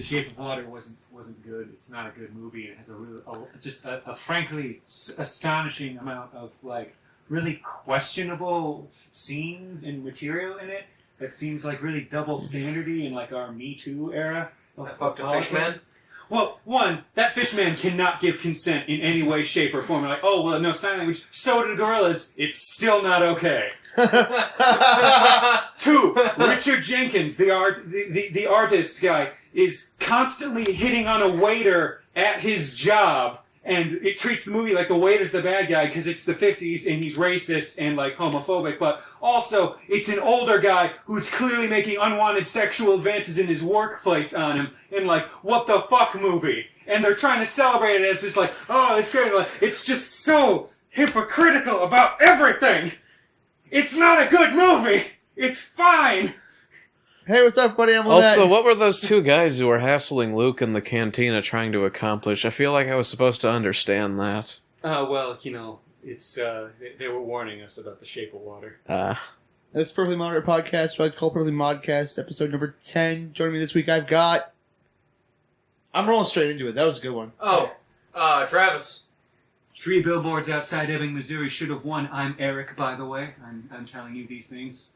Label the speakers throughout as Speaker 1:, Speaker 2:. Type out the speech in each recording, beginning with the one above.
Speaker 1: Shape of Water wasn't good. It's not a good movie. It has a frankly astonishing amount of like really questionable scenes and material in it that seems like really double standardy in like our Me Too era of politics.
Speaker 2: Fishman?
Speaker 1: Well, one, that fishman cannot give consent in any way, shape, or form. Like, oh, well, no sign language. So do gorillas. It's still not okay. 2, Richard Jenkins, the artist guy, is constantly hitting on a waiter at his job, and it treats the movie like the waiter's the bad guy because it's the 50s and he's racist and like homophobic, but also it's an older guy who's clearly making unwanted sexual advances in his workplace on him in like, what the fuck movie? And they're trying to celebrate it as just like, oh, it's great. Like, it's just so hypocritical about everything. It's not a good movie. It's fine.
Speaker 3: Hey, what's up, buddy? I'm
Speaker 4: Also,
Speaker 3: Lynette.
Speaker 4: what were those 2 guys who were hassling Luke in the cantina trying to accomplish? I feel like I was supposed to understand that.
Speaker 1: Well, you know, it's they were warning us about the Shape of Water.
Speaker 3: This is Perfectly Moderate Podcast, what I call Perfectly Modcast, episode number 10. Joining me this week, I'm rolling straight into it. That was a good one.
Speaker 2: Oh, Travis.
Speaker 1: 3 billboards outside Ebbing, Missouri should have won. I'm Eric, by the way. I'm telling you these things.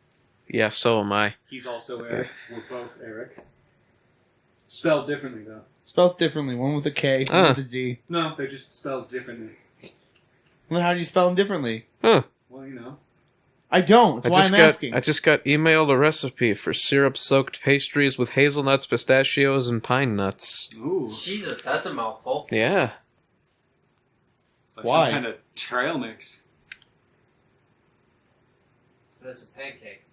Speaker 4: Yeah, so am I.
Speaker 1: He's also Eric. We're both Eric. Spelled differently, though.
Speaker 3: Spelled differently. One with a K, one with a Z.
Speaker 1: No, they're just spelled differently.
Speaker 3: Well, how do you spell them differently?
Speaker 4: Huh.
Speaker 1: Well, you know.
Speaker 3: I don't. That's why I'm asking.
Speaker 4: I just got emailed a recipe for syrup-soaked pastries with hazelnuts, pistachios, and pine nuts.
Speaker 1: Ooh.
Speaker 2: Jesus, that's a mouthful.
Speaker 4: Yeah.
Speaker 1: Like
Speaker 3: Why?
Speaker 1: some kind of trail mix.
Speaker 2: That's a pancake.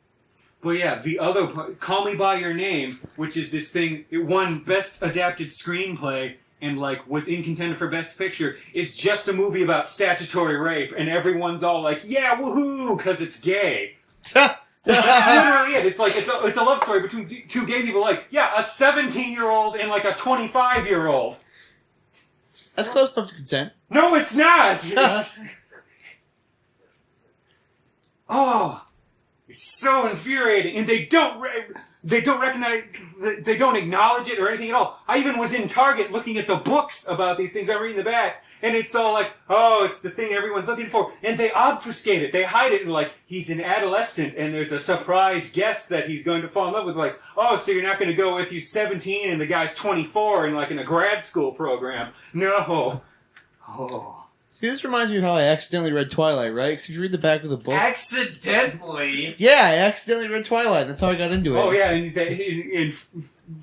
Speaker 1: Well, yeah, the other part, Call Me By Your Name, which is this thing, it won Best Adapted Screenplay and, like, was in contender for Best Picture, is just a movie about statutory rape, and everyone's all like, yeah, woohoo, because it's gay. That's literally it. It's like, it's a love story between 2 gay people, like, yeah, a 17-year-old and, like, a 25-year-old.
Speaker 3: That's close enough to consent.
Speaker 1: No, it's not! Oh... It's so infuriating, and they don't recognize, they don't acknowledge it or anything at all. I even was in Target looking at the books about these things. I'm reading the back, and it's all like, oh, it's the thing everyone's looking for, and they obfuscate it. They hide it, and like, he's an adolescent, and there's a surprise guest that he's going to fall in love with. Like, oh, so you're not going to go with he's 17 and the guy's 24 and like in a grad school program? No. Oh.
Speaker 3: See, this reminds me of how I accidentally read Twilight, right? Because if you read the back of the book...
Speaker 2: Accidentally?
Speaker 3: Yeah, I accidentally read Twilight. That's how I got into it.
Speaker 1: Oh, yeah, and in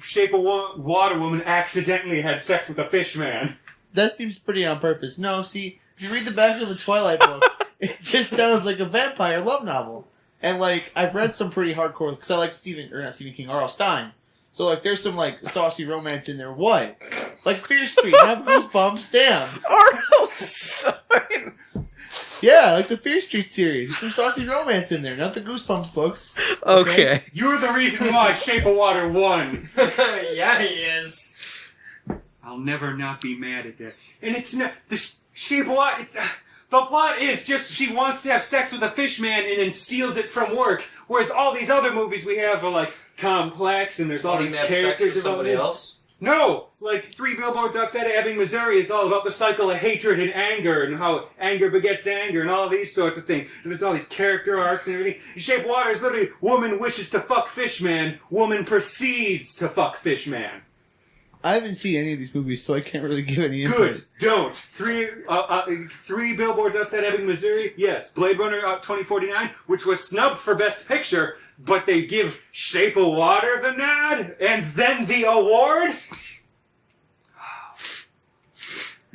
Speaker 1: Shape of Water, woman accidentally had sex with a fish man.
Speaker 3: That seems pretty on purpose. No, see, if you read the back of the Twilight book, it just sounds like a vampire love novel. And, like, I've read some pretty hardcore... Because I like not Stephen King, R.L. Stein. So, like, there's some, like, saucy romance in there. What? Like, Fear Street, have Goosebumps, damn.
Speaker 4: R.L. Stein!
Speaker 3: Yeah, like the Fear Street series. There's some saucy romance in there, not the Goosebumps books.
Speaker 4: Okay.
Speaker 1: You're the reason why Shape of Water won.
Speaker 2: Yeah, he is.
Speaker 1: I'll never not be mad at that. And it's not... The Shape of Water... It's... The plot is just she wants to have sex with a fish man and then steals it from work. Whereas all these other movies we have are, like, complex and there's all these
Speaker 2: have
Speaker 1: characters
Speaker 2: sex with somebody else?
Speaker 1: No! Like, 3 billboards outside of Ebbing, Missouri is all about the cycle of hatred and anger and how anger begets anger and all these sorts of things. And there's all these character arcs and everything. Shape of Water is literally woman wishes to fuck fish man, woman proceeds to fuck fish man.
Speaker 3: I haven't seen any of these movies, so I can't really give any input.
Speaker 1: Good. Don't. 3 billboards outside Ebbing, Missouri. Yes. Blade Runner 2049, which was snubbed for Best Picture, but they give Shape of Water the nod and then the award.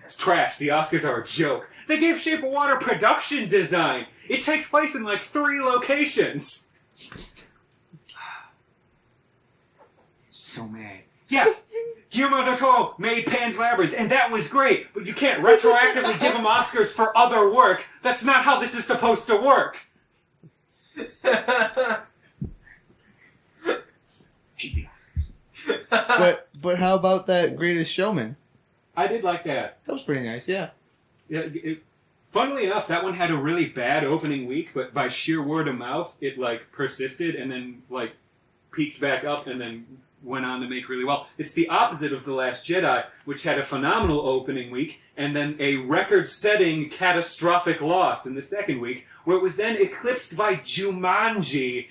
Speaker 1: It's trash. The Oscars are a joke. They gave Shape of Water production design. It takes place in like 3 locations. So mad. Yeah. Guillermo del Toro made Pan's Labyrinth, and that was great, but you can't retroactively give him Oscars for other work. That's not how this is supposed to work. Hate the Oscars.
Speaker 3: But how about that Greatest Showman?
Speaker 1: I did like that.
Speaker 3: That was pretty nice, yeah.
Speaker 1: Yeah. Funnily enough, that one had a really bad opening week, but by sheer word of mouth, it like persisted and then like peaked back up and then went on to make really well. It's the opposite of The Last Jedi, which had a phenomenal opening week, and then a record-setting catastrophic loss in the second week, where it was then eclipsed by Jumanji,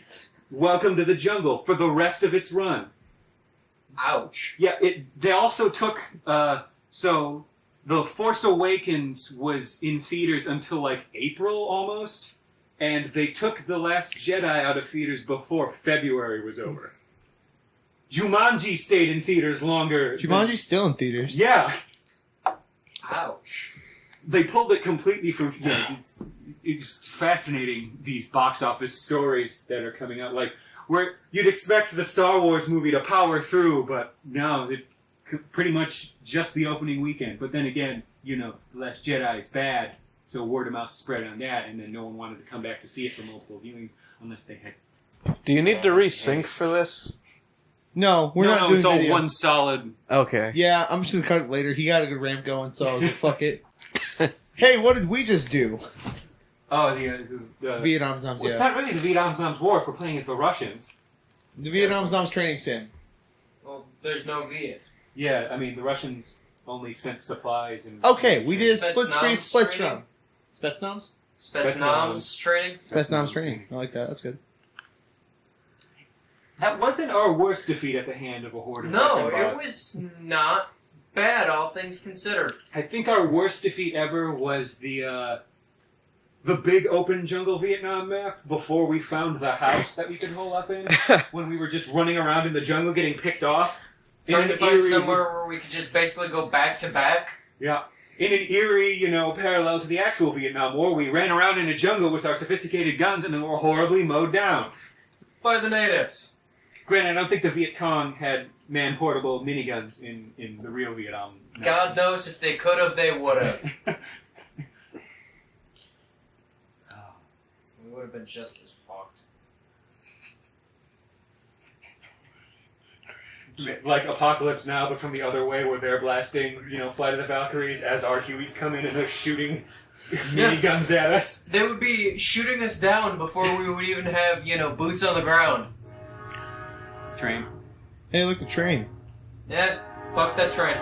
Speaker 1: Welcome to the Jungle, for the rest of its run.
Speaker 2: Ouch.
Speaker 1: Yeah, they also took, so The Force Awakens was in theaters until like April almost, and they took The Last Jedi out of theaters before February was over. Jumanji stayed in theaters longer.
Speaker 3: Jumanji's still in theaters.
Speaker 1: Yeah.
Speaker 2: Ouch.
Speaker 1: They pulled it completely from... Yeah, it's fascinating, these box office stories that are coming out. Like, where you'd expect the Star Wars movie to power through, but no, it pretty much just the opening weekend. But then again, The Last Jedi is bad, so word of mouth spread on that, and then no one wanted to come back to see it for multiple viewings unless they had...
Speaker 4: Do you need to resync for this?
Speaker 3: No, we're not doing
Speaker 1: it's all
Speaker 3: video.
Speaker 1: one solid...
Speaker 4: Okay.
Speaker 3: Yeah, I'm just gonna cut it later. He got a good ramp going, so I was like, fuck it. Hey, what did we just do?
Speaker 1: Oh, the
Speaker 3: Vietnam Zoms,
Speaker 1: Well, it's
Speaker 3: yeah.
Speaker 1: not really the Vietnam Zoms War if we're playing as the Russians.
Speaker 3: The Vietnam Zoms Training Sim.
Speaker 2: Well, there's no Viet.
Speaker 1: Yeah, I mean, the Russians only sent supplies and...
Speaker 3: Okay, we did a split screen
Speaker 2: Spetznoms
Speaker 3: Spetznoms. Spetznoms?
Speaker 2: Spetznomz Training?
Speaker 3: Spetznoms Training. I like that. That's good.
Speaker 1: That wasn't our worst defeat at the hand of a horde of
Speaker 2: No,
Speaker 1: Verteran
Speaker 2: it
Speaker 1: Bots.
Speaker 2: was not bad, all things considered.
Speaker 1: I think our worst defeat ever was the big open jungle Vietnam map before we found the house that we could hole up in, when we were just running around in the jungle getting picked off.
Speaker 2: Trying to find somewhere where we could just basically go back to back.
Speaker 1: Yeah. In an eerie, parallel to the actual Vietnam War, we ran around in a jungle with our sophisticated guns and then were horribly mowed down.
Speaker 2: By the natives.
Speaker 1: Granted, I don't think the Viet Cong had man-portable miniguns in the real Vietnam. No.
Speaker 2: God knows if they could have, they would have. We would have been just as fucked.
Speaker 1: Like Apocalypse Now, but from the other way, where they're blasting, Flight of the Valkyries as our Hueys come in and they're shooting miniguns at us.
Speaker 2: They would be shooting us down before we would even have, boots on the ground.
Speaker 1: Train.
Speaker 3: Hey, look, a train.
Speaker 2: Yeah, fuck that train.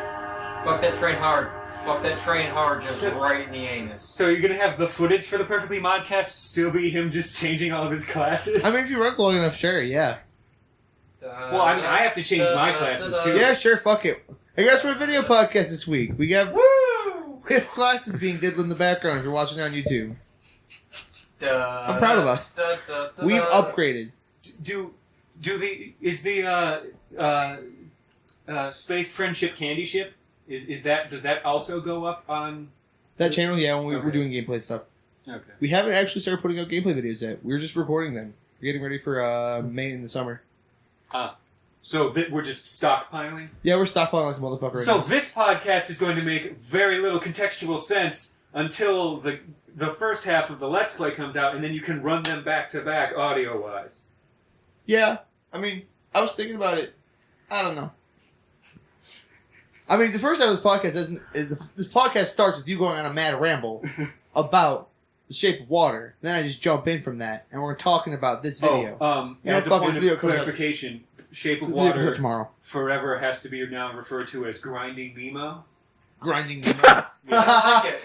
Speaker 2: Fuck that train hard. Fuck that train hard, just right in the anus.
Speaker 1: So you're gonna have the footage for the Perfectly Modcast still be him just changing all of his classes?
Speaker 3: I mean, if he runs long enough, sure, yeah.
Speaker 1: Well, I mean, I have to change my classes too.
Speaker 3: Yeah, sure, fuck it. I guess we're a video podcast this week. We have classes being diddled in the background if you're watching on YouTube. I'm proud of us. We've upgraded.
Speaker 1: Is the Space Friendship Candy Ship, does that also go up on
Speaker 3: That channel, yeah, when we're
Speaker 1: Okay.
Speaker 3: doing gameplay stuff.
Speaker 1: Okay.
Speaker 3: We haven't actually started putting out gameplay videos yet. We're just recording them. We're getting ready for May in the summer.
Speaker 1: So we're just stockpiling?
Speaker 3: Yeah, we're stockpiling like a motherfucker right
Speaker 1: So
Speaker 3: now.
Speaker 1: this podcast is going to make very little contextual sense until the first half of the Let's Play comes out, and then you can run them back to back audio-wise.
Speaker 3: Yeah, I mean, I was thinking about it. I don't know. I mean, the first half of this podcast this podcast starts with you going on a mad ramble about The Shape of Water. Then I just jump in from that, and we're talking about this video.
Speaker 1: You
Speaker 3: know,
Speaker 1: as a
Speaker 3: fuck,
Speaker 1: point
Speaker 3: this
Speaker 1: of
Speaker 3: video comes out-
Speaker 1: clarification, Shape
Speaker 3: This
Speaker 1: of
Speaker 3: video comes out
Speaker 1: Water
Speaker 3: tomorrow.
Speaker 1: forever has to be now referred to as Grinding Nemo.
Speaker 3: Grinding.
Speaker 2: I like it.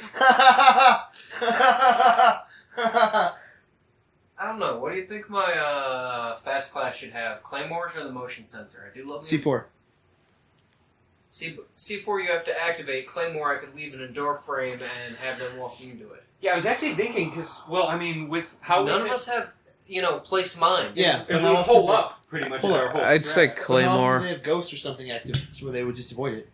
Speaker 2: I don't know. What do you think my fast class should have? Claymores or the motion sensor? I do love
Speaker 3: C4.
Speaker 2: C4 you have to activate. Claymore I could leave in a door frame and have them walking into it.
Speaker 1: Yeah, I was actually thinking, because, well, I mean, with how
Speaker 2: None of us have, placed mines.
Speaker 3: Yeah.
Speaker 1: and we hole up, pretty much,
Speaker 3: Hold
Speaker 1: is
Speaker 3: up.
Speaker 1: our whole
Speaker 4: I'd say
Speaker 1: strat.
Speaker 3: How often
Speaker 4: Claymore.
Speaker 3: do they have ghosts or something active where they would just avoid it?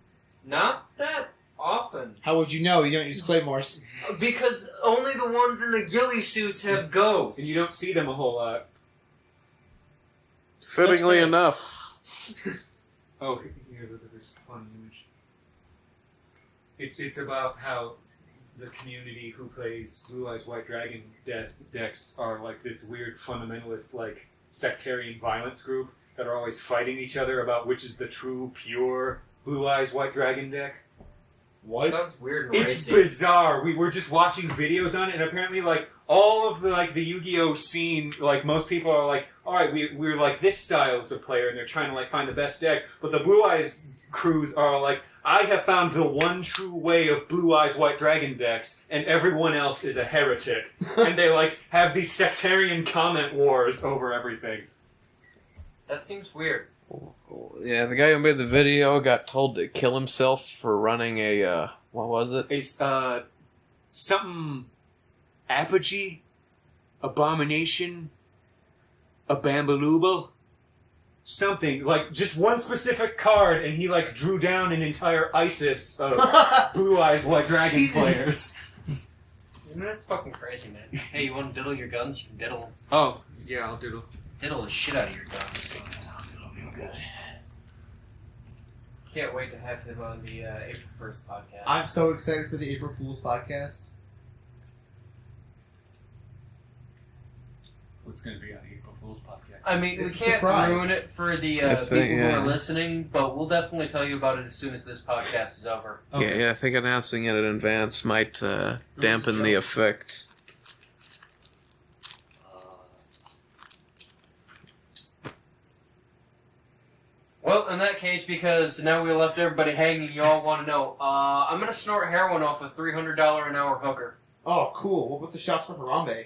Speaker 2: Not that often.
Speaker 3: How would you know? You don't use claymores.
Speaker 2: Because only the ones in the ghillie suits have ghosts.
Speaker 1: And you don't see them a whole lot.
Speaker 4: Fittingly
Speaker 3: fair.
Speaker 4: enough.
Speaker 1: Oh, here, look at this fun image. It's about how the community who plays Blue Eyes White Dragon decks are like this weird fundamentalist, like, sectarian violence group that are always fighting each other about which is the true, pure Blue Eyes White Dragon deck.
Speaker 3: What?
Speaker 2: Sounds weird and
Speaker 1: It's
Speaker 2: racy.
Speaker 1: bizarre. We were just watching videos on it, and apparently, like, all of the Yu-Gi-Oh scene, like, most people are like, all right, we're like this style as a player, and they're trying to like find the best deck. But the Blue Eyes crews are like, I have found the one true way of Blue Eyes White Dragon decks, and everyone else is a heretic. And they like have these sectarian comment wars over everything.
Speaker 2: That seems weird.
Speaker 4: Yeah, the guy who made the video got told to kill himself for running a, what was it?
Speaker 1: It's something apogee, abomination, a bambalooble. Something, like, just one specific card, and he, like, drew down an entire ISIS of Blue Eyes White Dragon
Speaker 3: Jesus.
Speaker 1: players.
Speaker 2: That's fucking crazy, man. Hey, you want to diddle your guns? You can diddle them.
Speaker 1: Oh, yeah, I'll doodle.
Speaker 2: Diddle the shit out of your guns. Can't wait to have him on the April 1st podcast.
Speaker 3: I'm so excited for the April Fool's podcast.
Speaker 1: What's going to be on the April Fool's podcast?
Speaker 2: I mean,
Speaker 3: It's a
Speaker 2: we can't
Speaker 3: surprise.
Speaker 2: ruin it for the
Speaker 4: I
Speaker 2: people
Speaker 4: think,
Speaker 2: who
Speaker 4: yeah.
Speaker 2: are listening, but we'll definitely tell you about it as soon as this podcast is over.
Speaker 4: Yeah, I think announcing it in advance might dampen the effect.
Speaker 2: Well, in that case, because now we left everybody hanging, you all want to know. I'm going to snort heroin off a $300 an hour hooker.
Speaker 3: Oh, cool. What about the shots for Harambe?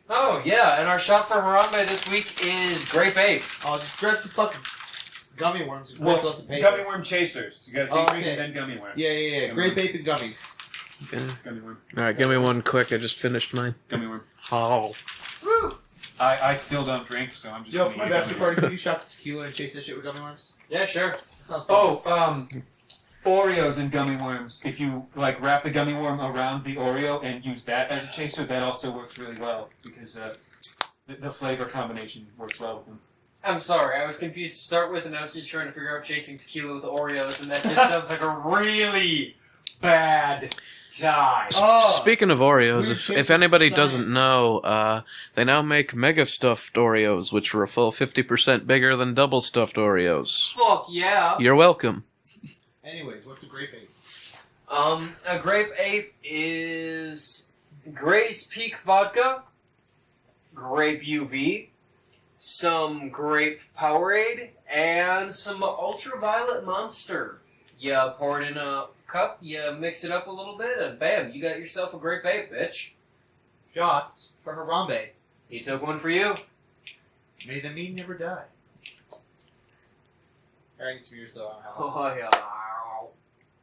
Speaker 2: Oh, yeah, and our shot for Harambe this week is Grape Ape.
Speaker 3: Oh, just grab some fucking gummy worms and
Speaker 1: Well,
Speaker 3: break out the paper.
Speaker 1: gummy worm chasers. You gotta take green
Speaker 3: Okay.
Speaker 1: and then gummy worm.
Speaker 3: Yeah. Grape ape and gummies.
Speaker 4: Okay.
Speaker 1: Gummy worm.
Speaker 4: Alright, give me one quick. I just finished mine.
Speaker 1: Gummy worm.
Speaker 4: Oh.
Speaker 2: Woo!
Speaker 1: I still don't drink, so I'm just
Speaker 3: Yo,
Speaker 1: gonna
Speaker 3: my
Speaker 1: eat
Speaker 3: bachelor
Speaker 1: gummy
Speaker 3: party,
Speaker 1: worm.
Speaker 3: can you shots of tequila and chase that shit with gummy worms?
Speaker 2: Yeah, sure.
Speaker 3: That sounds fun.
Speaker 1: Oh, Oreos and gummy worms. If you like wrap the gummy worm around the Oreo and use that as a chaser, that also works really well because the flavor combination works well with them.
Speaker 2: I'm sorry, I was confused to start with, and I was just trying to figure out chasing tequila with Oreos, and that just sounds like a really bad time.
Speaker 3: Oh,
Speaker 4: Speaking of Oreos,
Speaker 3: weird
Speaker 4: if
Speaker 3: chips
Speaker 4: anybody
Speaker 3: with
Speaker 4: doesn't
Speaker 3: science.
Speaker 4: know, they now make mega stuffed Oreos, which were a full 50% bigger than double stuffed Oreos.
Speaker 2: Fuck yeah.
Speaker 4: You're welcome.
Speaker 3: anyways, what's a grape ape?
Speaker 2: A Grape Ape is Gray's Peak Vodka, Grape UV, some Grape Powerade, and some Ultraviolet Monster. You pour it in a cup, you mix it up a little bit, and bam, you got yourself a Grape Ape, bitch.
Speaker 3: Shots for Harambe.
Speaker 2: He took one for you.
Speaker 3: May the mean never die. Aaron gets beers though.
Speaker 2: Oh, yeah.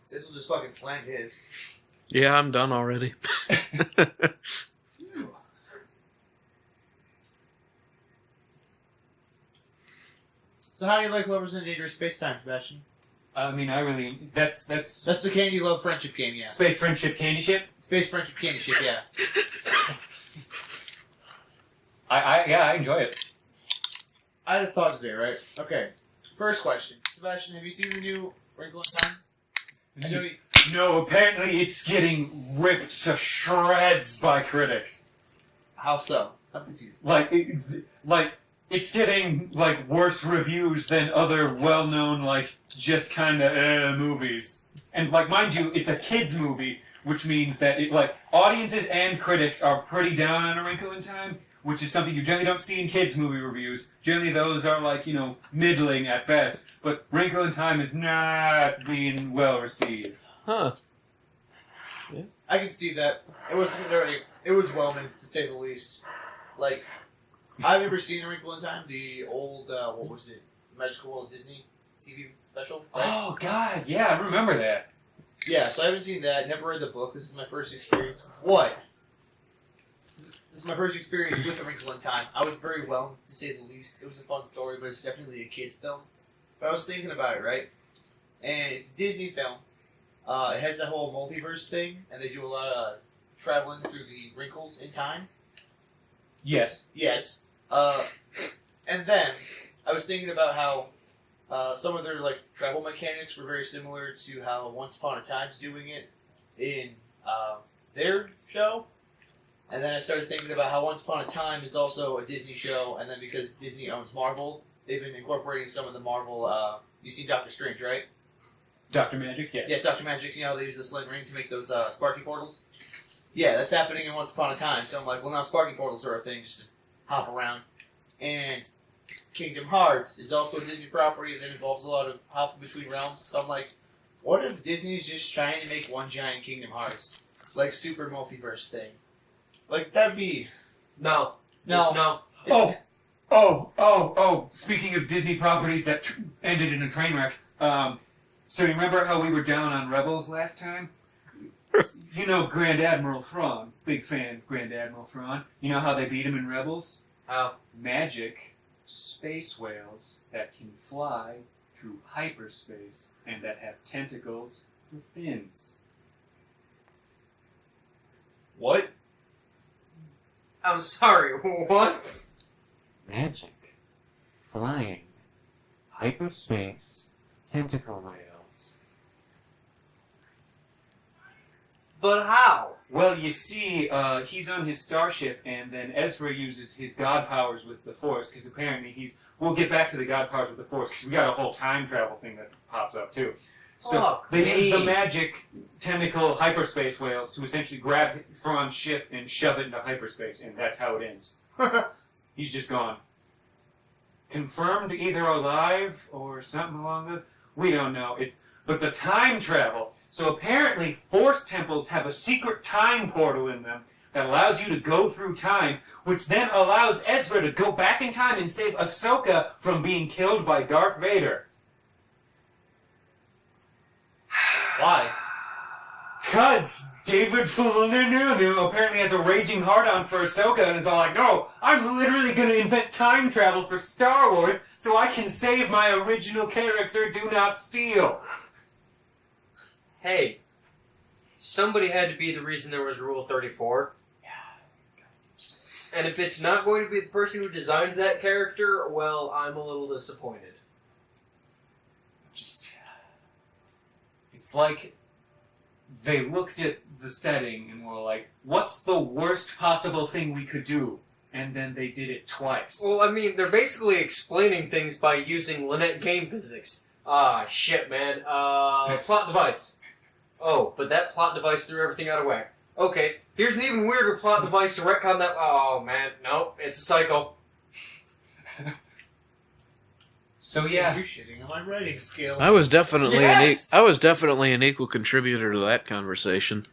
Speaker 3: This will just fucking slam his.
Speaker 4: Yeah, I'm done already.
Speaker 3: So how do you like Lovers in Dangerous Space Time, Sebastian?
Speaker 1: I mean, I really that's
Speaker 3: That's the candy love friendship game, yeah.
Speaker 1: Space Friendship Candy Ship.
Speaker 3: Space friendship candy ship, yeah.
Speaker 1: I enjoy it.
Speaker 3: I had a thought today, right? Okay. First question. Sebastian, have you seen the new Wrinkle in Time? I know you...
Speaker 1: No, apparently it's getting ripped to shreds by critics.
Speaker 3: How so? I'm confused.
Speaker 1: Like it's getting like worse reviews than other well-known like just kind of movies. And like mind you, it's a kids movie, which means that it like audiences and critics are pretty down on A Wrinkle in Time, which is something you generally don't see in kids movie reviews. Generally those are like, you know, middling at best. But Wrinkle in Time is not being well received.
Speaker 4: Huh.
Speaker 3: I can see that. It was whelming, to say the least. Like, I've never seen A Wrinkle in Time, the old, what was it? Magical World of Disney TV special. Right?
Speaker 1: Oh God, yeah, I remember that.
Speaker 3: Yeah, so I haven't seen that, never read the book. This is my first experience. What? This is my first experience with A Wrinkle in Time. I was very whelmed, to say the least. It was a fun story, but it's definitely a kid's film. But I was thinking about it, right? And it's a Disney film. It has that whole multiverse thing, and they do a lot of traveling through the wrinkles in time.
Speaker 1: Yes.
Speaker 3: Yes. And then I was thinking about how some of their like travel mechanics were very similar to how Once Upon a Time's doing it in their show. And then I started thinking about how Once Upon a Time is also a Disney show, and then because Disney owns Marvel, they've been incorporating some of the Marvel. You've seen Doctor Strange, right?
Speaker 1: Dr. Magic, yes.
Speaker 3: Yes, Dr. Magic, you know, they use the sled ring to make those sparky portals. Yeah, that's happening in Once Upon a Time. So I'm like, well, now sparky portals are a thing just to hop around. And Kingdom Hearts is also a Disney property that involves a lot of hopping between realms. So I'm like, what if Disney's just trying to make one giant Kingdom Hearts? Like, super multiverse thing. Like, that'd be...
Speaker 2: No.
Speaker 3: No.
Speaker 2: Just no.
Speaker 1: Oh! Speaking of Disney properties that ended in a train wreck, so you remember how we were down on Rebels last time? You know Grand Admiral Thrawn. Big fan of Grand Admiral Thrawn. You know how they beat him in Rebels?
Speaker 2: How?
Speaker 1: Magic space whales that can fly through hyperspace and that have tentacles with fins.
Speaker 3: What?
Speaker 2: I'm sorry, what?
Speaker 5: Magic. Flying. Hyperspace. Tentacle whales.
Speaker 2: But how?
Speaker 1: Well, you see, he's on his starship, and then Ezra uses his god powers with the Force, because apparently we'll get back to the god powers with the Force, because we got a whole time travel thing that pops up, too. So
Speaker 2: Fuck
Speaker 1: they use the
Speaker 2: me.
Speaker 1: magic tentacle hyperspace whales to essentially grab Thrawn's ship and shove it into hyperspace, and that's how it ends. He's just gone. Confirmed either alive or something along those. We don't know. But the time travel. So apparently, Force temples have a secret time portal in them that allows you to go through time, which then allows Ezra to go back in time and save Ahsoka from being killed by Darth Vader.
Speaker 3: Why?
Speaker 1: Cause David Filoni apparently has a raging hard-on for Ahsoka, and is all like, no, I'm literally going to invent time travel for Star Wars so I can save my original character, Do Not Steal.
Speaker 2: Hey, somebody had to be the reason there was Rule 34. And if it's not going to be the person who designs that character, well, I'm a little disappointed.
Speaker 1: It's like they looked at the setting and were like, what's the worst possible thing we could do? And then they did it twice.
Speaker 2: Well, I mean, they're basically explaining things by using Lynette game physics. Ah, shit, man. Plot device. Oh, but that plot device threw everything out of whack. Okay, here's an even weirder plot device to retcon that. Oh, man, no, it's a cycle.
Speaker 1: So yeah.
Speaker 3: You're shitting on my writing skills.
Speaker 4: I was definitely
Speaker 2: Yes!
Speaker 4: I was definitely an equal contributor to that conversation.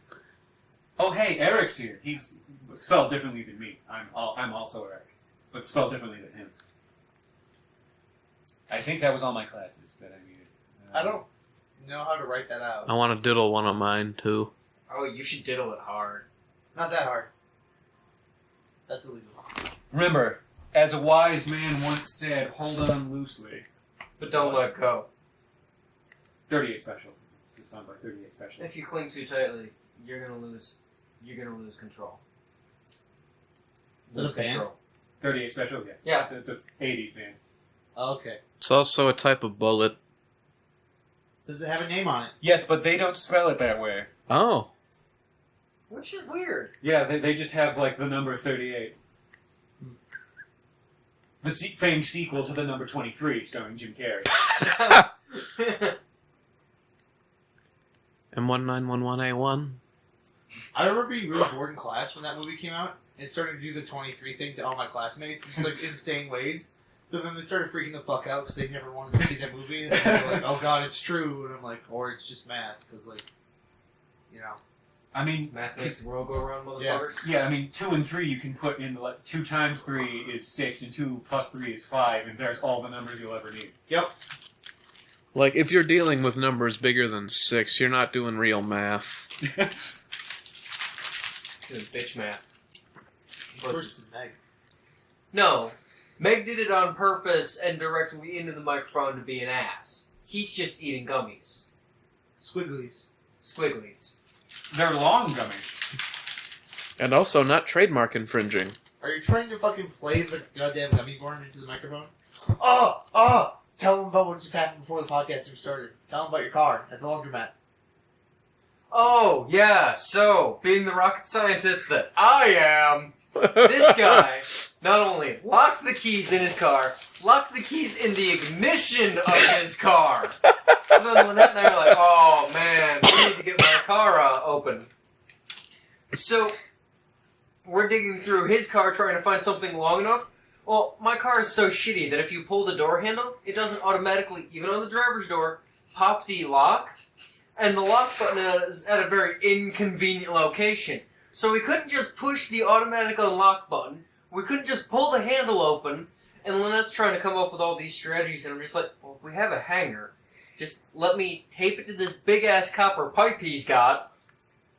Speaker 1: Oh hey, Eric's here. He's spelled differently than me. I'm also Eric, but spelled differently than him. I think that was all my classes that I needed.
Speaker 3: I don't know how to write that out.
Speaker 4: I want to diddle one of mine too.
Speaker 2: Oh, you should diddle it hard.
Speaker 3: Not that hard. That's illegal.
Speaker 1: Remember, as a wise man once said, hold on loosely.
Speaker 2: But don't let go.
Speaker 1: 38 Special. It's a song by 38 Special.
Speaker 2: If you cling too tightly, you're gonna lose. You're gonna lose control.
Speaker 3: Is that
Speaker 2: Lose
Speaker 3: a band?
Speaker 2: control.
Speaker 1: 38 Special, yes.
Speaker 2: Yeah.
Speaker 1: It's a 80s band.
Speaker 3: Okay.
Speaker 4: It's also a type of bullet.
Speaker 3: Does it have a name on it?
Speaker 1: Yes, but they don't spell it that way.
Speaker 4: Oh.
Speaker 2: Which is weird.
Speaker 1: Yeah, they just have, like, the number 38. The famed sequel to the number 23, starring Jim Carrey.
Speaker 4: M1911A1.
Speaker 3: I remember being really bored in class when that movie came out and started to do the 23 thing to all my classmates in just like insane ways. So then they started freaking the fuck out because they never wanted to see that movie. And they were like, oh god, it's true. And I'm like, or it's just math because, like, you know.
Speaker 1: I mean,
Speaker 2: Math makes the world go around, motherfuckers.
Speaker 1: yeah, I mean, 2 and 3 you can put in, 2 times 3 is 6, and 2 plus 3 is 5, and there's all the numbers you'll ever need.
Speaker 3: Yep.
Speaker 4: Like, if you're dealing with numbers bigger than 6, you're not doing real math.
Speaker 2: Doing bitch math.
Speaker 3: Versus Meg.
Speaker 2: No. Meg did it on purpose and directly into the microphone to be an ass. He's just eating gummies.
Speaker 3: Squigglies.
Speaker 2: Squigglies.
Speaker 1: They're long gummies.
Speaker 4: And also not trademark infringing.
Speaker 3: Are you trying to fucking play the goddamn gummy worm into the microphone? Oh! Tell them about what just happened before the podcast even started. Tell them about your car at the laundromat.
Speaker 2: Oh, yeah, so, being the rocket scientist that I am, This guy not only locked the keys in his car, locked the keys in the ignition of his car. So then Lynette and I are like, oh man, we need to get my car open. So we're digging through his car trying to find something long enough. Well, my car is so shitty that if you pull the door handle, it doesn't automatically, even on the driver's door, pop the lock. And the lock button is at a very inconvenient location. So we couldn't just push the automatic unlock button. We couldn't just pull the handle open. And Lynette's trying to come up with all these strategies. And I'm just like, well, if we have a hanger, just let me tape it to this big-ass copper pipe he's got.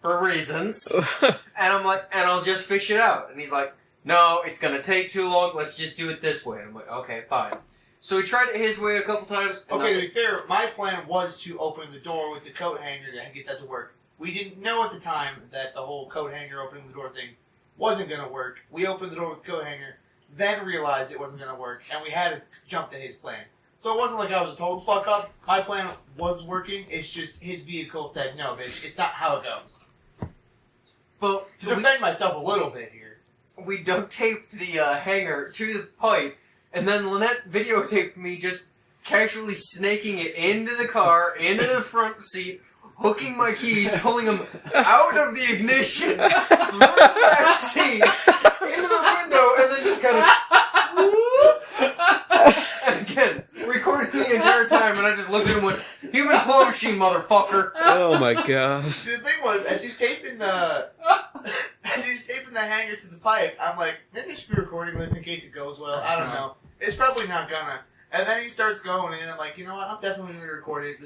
Speaker 2: For reasons. And I'm like, and I'll just fish it out. And he's like, no, it's going to take too long. Let's just do it this way. And I'm like, okay, fine. So we tried it his way a couple times.
Speaker 3: Okay, to be fair, my plan was to open the door with the coat hanger to get that to work. We didn't know at the time that the whole coat hanger opening the door thing wasn't going to work. We opened the door with the coat hanger, then realized it wasn't going to work, and we had to jump to his plan. So it wasn't like I was a total fuck up. My plan was working. It's just his vehicle said, no, bitch, it's not how it goes.
Speaker 2: But
Speaker 3: To defend myself a little bit here.
Speaker 2: we duct taped the hanger to the pipe, and then Lynette videotaped me just casually snaking it into the car, into the front seat, hooking my keys, pulling them out of the ignition, through the back seat, into the window, and then just kind of whoop. And again, recorded the entire time, and I just looked at him and went, human claw machine, motherfucker.
Speaker 4: Oh my god.
Speaker 3: The thing was, as he's taping the hanger to the pipe, I'm like, maybe I should be recording this in case it goes well. I don't know. It's probably not gonna. And then he starts going, and I'm like, you know what? I'm definitely gonna record it.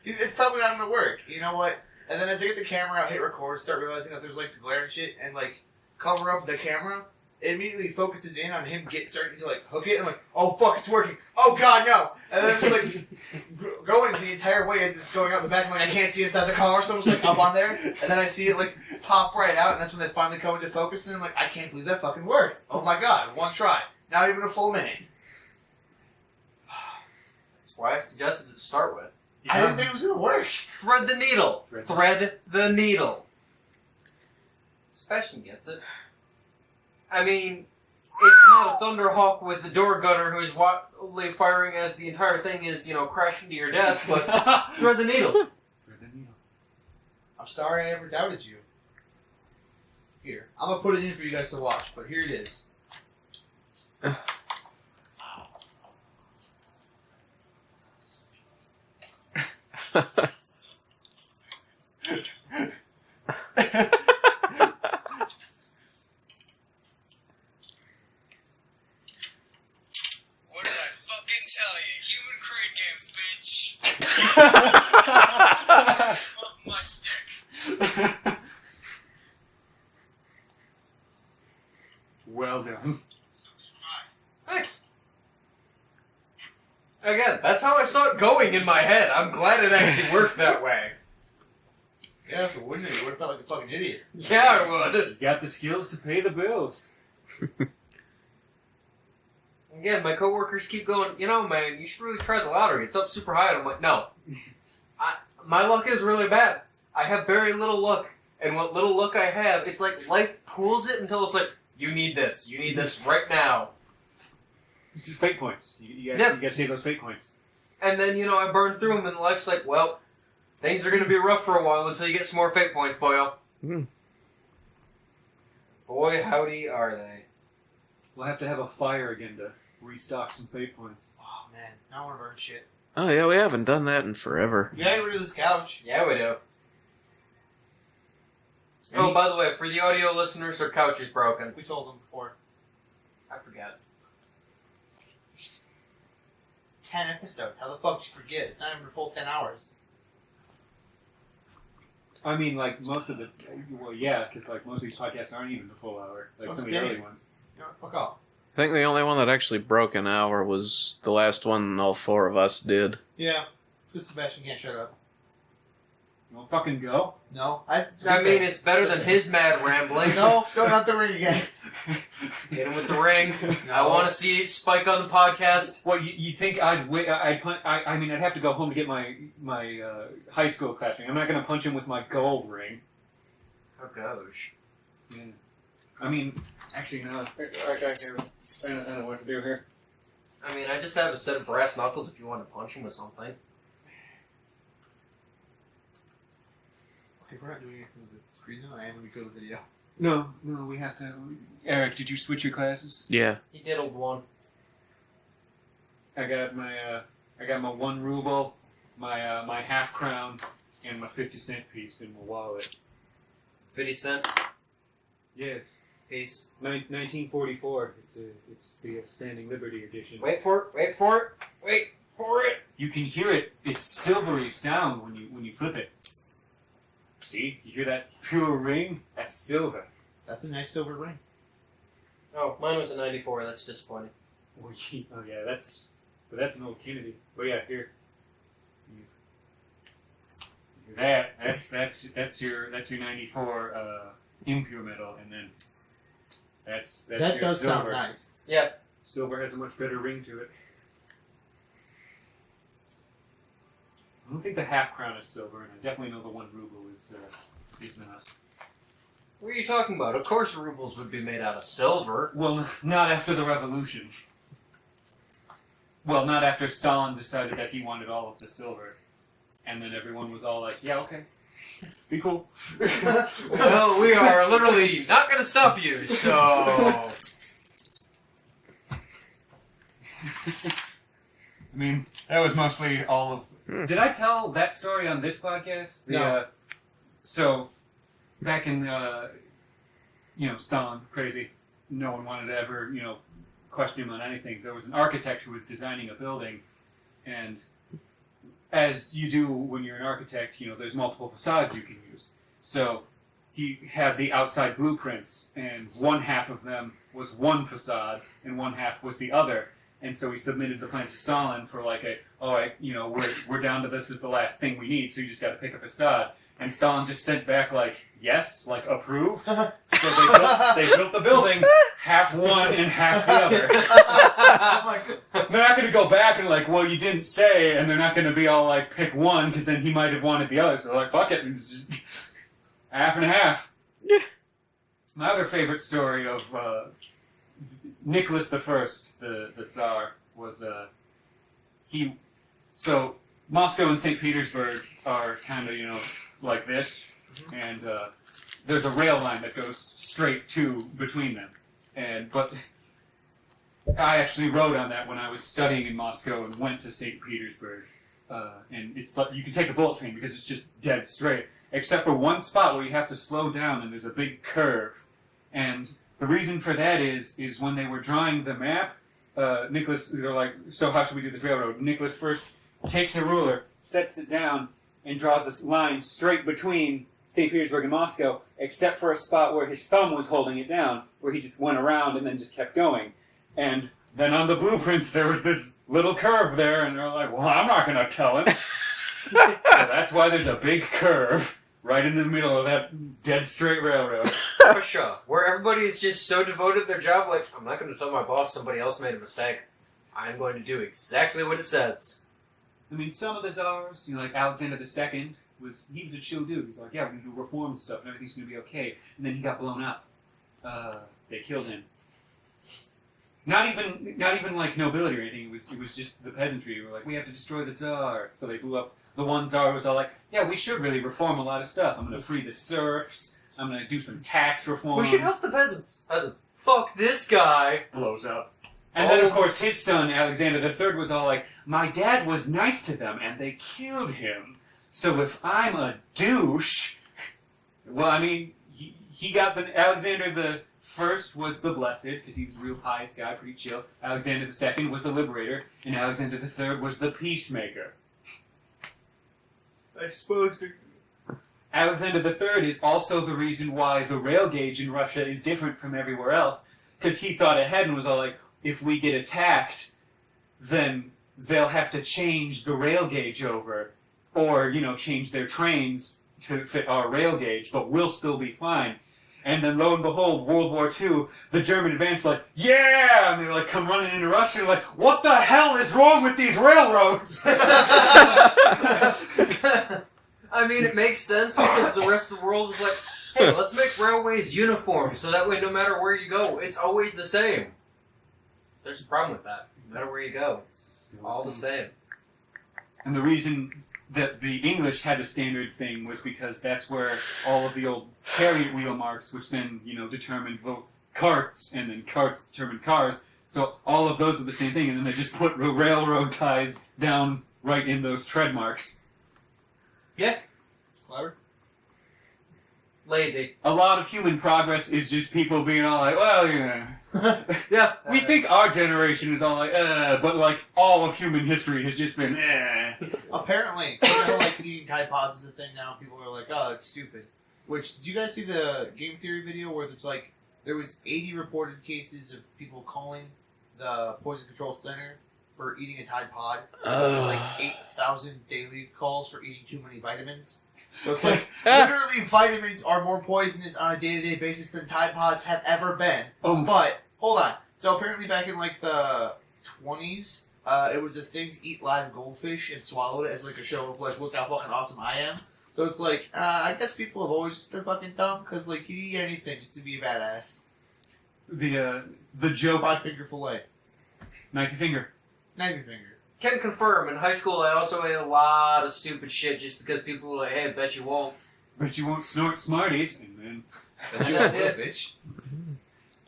Speaker 3: It's probably not gonna work. You know what? And then as I get the camera out, hit record, start realizing that there's like the glare and shit, and like cover up the camera, it immediately focuses in on him starting to like hook it, and I'm like, oh fuck, it's working. Oh god, no! And then I'm just like going the entire way as it's going out the back. I'm like, I can't see inside the car, so it's like up on there, and then I see it like pop right out, and that's when they finally come into focus, and I'm like, I can't believe that fucking worked. Oh my god, one try, not even a full minute.
Speaker 2: That's why I suggested to start with.
Speaker 3: I didn't think it was gonna work.
Speaker 2: Thread the needle. Thread the needle. Sebastian gets it. I mean, it's not a Thunderhawk with the door gunner who's firing as the entire thing is, crashing to your death, but thread the needle.
Speaker 1: Thread the needle.
Speaker 3: I'm sorry I ever doubted you. Here, I'm gonna put it in for you guys to watch, but here it is.
Speaker 2: What did I fucking tell you? Human crane game, bitch! Off my stick.
Speaker 1: Well done.
Speaker 2: Thanks. Again, that's how I saw it going in my head. I'm glad it actually worked that way.
Speaker 3: Yeah, if it wouldn't, you would have felt like a fucking idiot.
Speaker 2: Yeah, I would.
Speaker 1: You got the skills to pay the bills.
Speaker 2: Again, my coworkers keep going, man, you should really try the lottery. It's up super high. And I'm like, no. My luck is really bad. I have very little luck. And what little luck I have, it's like life pools it until it's like, you need this right now.
Speaker 1: This is fate points. You gotta save those fate points.
Speaker 2: And then, I burn through them and life's like, well, things are going to be rough for a while until you get some more fate points, boyo.
Speaker 4: Mm.
Speaker 2: Boy, howdy are they.
Speaker 1: We'll have to have a fire again to restock some fate points.
Speaker 3: Oh man, I don't want to burn shit.
Speaker 4: Oh yeah, we haven't done that in forever.
Speaker 3: You gotta get rid of this couch.
Speaker 2: Yeah, we do. Oh, by the way, for the audio listeners, our couch is broken.
Speaker 3: We told them before.
Speaker 2: I forgot.
Speaker 3: 10 episodes. How the fuck did you forget? It's not even a full 10 hours.
Speaker 1: I mean, like, most of the... Well, yeah, because, like, most of these podcasts aren't even the full hour. Like,
Speaker 3: I'm
Speaker 1: some of the
Speaker 3: saying.
Speaker 1: early ones.
Speaker 3: You know, fuck off.
Speaker 4: I think the only one that actually broke an hour was the last one all four of us did.
Speaker 3: Yeah. It's just Sebastian can't shut up.
Speaker 1: You won't fucking go?
Speaker 3: No.
Speaker 2: I mean, it's better than his mad ramblings.
Speaker 3: No, not the ring again.
Speaker 2: Hit him with the ring.
Speaker 3: No.
Speaker 2: I want to see Spike on the podcast.
Speaker 1: What, you think I'd wait? I mean, I'd have to go home to get my high school class ring. I'm not going to punch him with my gold ring.
Speaker 2: Oh, gosh.
Speaker 1: Yeah. I mean, actually, no. I don't know what to do here.
Speaker 2: I mean, I just have a set of brass knuckles if you want to punch him with something.
Speaker 3: Okay, we're not doing anything with the screen now, and we go to video.
Speaker 1: No, we have to. Eric, did you switch your classes?
Speaker 4: Yeah.
Speaker 2: He diddled one.
Speaker 1: I got my 1 ruble, my half crown, and my 50-cent piece in my wallet.
Speaker 2: 50 cent
Speaker 1: Yeah,
Speaker 2: piece.
Speaker 1: 1944. It's the Standing Liberty edition.
Speaker 2: Wait for it!
Speaker 1: You can hear it. It's silvery sound when you flip it. See, you hear that pure ring? That's silver.
Speaker 3: That's a nice silver ring.
Speaker 2: Oh, mine was a 94. That's disappointing.
Speaker 1: Oh yeah, that's an old Kennedy. Oh yeah, here. That's your 94 impure metal, and then that's
Speaker 3: That
Speaker 1: your
Speaker 3: does sound
Speaker 1: silver.
Speaker 3: nice.
Speaker 2: Yep.
Speaker 1: Silver has a much better ring to it. I don't think the half crown is silver, and I definitely know the 1 ruble is not.
Speaker 2: What are you talking about? Of course rubles would be made out of silver.
Speaker 1: Well, not after the revolution. Well, not after Stalin decided that he wanted all of the silver. And then everyone was all like, yeah, okay. Be cool.
Speaker 2: Well, we are literally not going to stop you, so...
Speaker 1: I mean, that was mostly all of... Did I tell that story on this podcast?
Speaker 3: No.
Speaker 1: So, back in, Stalin, crazy. No one wanted to ever, question him on anything. There was an architect who was designing a building, and as you do when you're an architect, there's multiple facades you can use. So, he had the outside blueprints, and one half of them was one facade, and one half was the other. And so he submitted the plans to Stalin for we're down to this is the last thing we need, so you just got to pick a facade. And Stalin just sent back yes, approve. So they built the building, half one and half the other. They're not going to go back and well, you didn't say, and they're not going to be all pick one, because then he might have wanted the other. So they're fuck it, and it's just half and half.
Speaker 4: Yeah.
Speaker 1: My other favorite story of Nicholas I, the Tsar, was so Moscow and St. Petersburg are kind of like this, and there's a rail line that goes straight between them, but I actually rode on that when I was studying in Moscow and went to St. Petersburg, and it's you can take a bullet train because it's just dead straight, except for one spot where you have to slow down and there's a big curve, and the reason for that is when they were drawing the map, Nicholas, they're like, so how should we do this railroad? Nicholas first takes a ruler, sets it down, and draws this line straight between St. Petersburg and Moscow, except for a spot where his thumb was holding it down, where he just went around and then just kept going. And then on the blueprints, there was this little curve there, and they're like, well, I'm not going to tell him. So that's why there's a big curve right in the middle of that dead straight railroad.
Speaker 2: Russia, where everybody is just so devoted to their job, I'm not going to tell my boss somebody else made a mistake. I'm going to do exactly what it says.
Speaker 1: I mean, some of the czars, Alexander II, he was a chill dude. He's like, yeah, we're going to do reform stuff and everything's going to be okay. And then he got blown up. They killed him. Not even nobility or anything. It was just the peasantry who were like, we have to destroy the Tsar. So they blew up. The one Tsar was all like, yeah, we should really reform a lot of stuff. I'm going to free the serfs. I'm going to do some tax reforms.
Speaker 2: We should help the peasants. Fuck this guy.
Speaker 1: Blows up. And then, of course, his son, Alexander III, was all like, my dad was nice to them, and they killed him. So if I'm a douche... Well, I mean, he got Alexander the First was the Blessed, because he was a real pious guy, pretty chill. Alexander II was the Liberator, and Alexander III was the Peacemaker. I suppose... Alexander III is also the reason why the rail gauge in Russia is different from everywhere else, because he thought ahead and was all like, if we get attacked, then they'll have to change the rail gauge over, or, change their trains to fit our rail gauge, but we'll still be fine. And then lo and behold, World War II, the German advance yeah! And they come running into Russia and what the hell is wrong with these railroads?
Speaker 2: I mean, it makes sense because the rest of the world was like, Hey, let's make railways uniform so that way no matter where you go, it's always the same. There's a problem with that. No matter where you go, it's
Speaker 1: Still
Speaker 2: all the same.
Speaker 1: And the reason that the English had a standard thing was because that's where all of the old chariot wheel marks, which then, determined the carts, and then carts determined cars. So all of those are the same thing, and then they just put railroad ties down right in those tread marks.
Speaker 2: Yeah.
Speaker 3: Clever.
Speaker 2: Lazy.
Speaker 1: A lot of human progress is just people being all like, well,
Speaker 2: Yeah.
Speaker 1: we think our generation is all like, but like all of human history has just been,
Speaker 3: Apparently, like eating Tide Pods is a thing now. People are like, oh, it's stupid. Which, did you guys see the game theory video where there's like, there was 80 reported cases of people calling the Poison Control Center for eating a Tide Pod. There's like 8,000 daily calls for eating too many vitamins. So it's like, literally vitamins are more poisonous on a day-to-day basis than Tide Pods have ever been. But, hold on. So apparently back in like the 20s, it was a thing to eat live goldfish and swallow it as like a show of like, look how fucking awesome I am. So it's like, I guess people have always just been fucking dumb, because like, you eat anything just to be a badass.
Speaker 1: The joke,
Speaker 3: 5-finger fillet.
Speaker 1: knifey finger.
Speaker 3: Knifey finger.
Speaker 2: Can confirm, in high school I also ate a lot of stupid shit just because people were like, hey, bet you won't.
Speaker 1: Bet you won't snort Smarties, and then...
Speaker 3: Bet you
Speaker 2: I
Speaker 3: won't,
Speaker 2: did.
Speaker 3: bitch.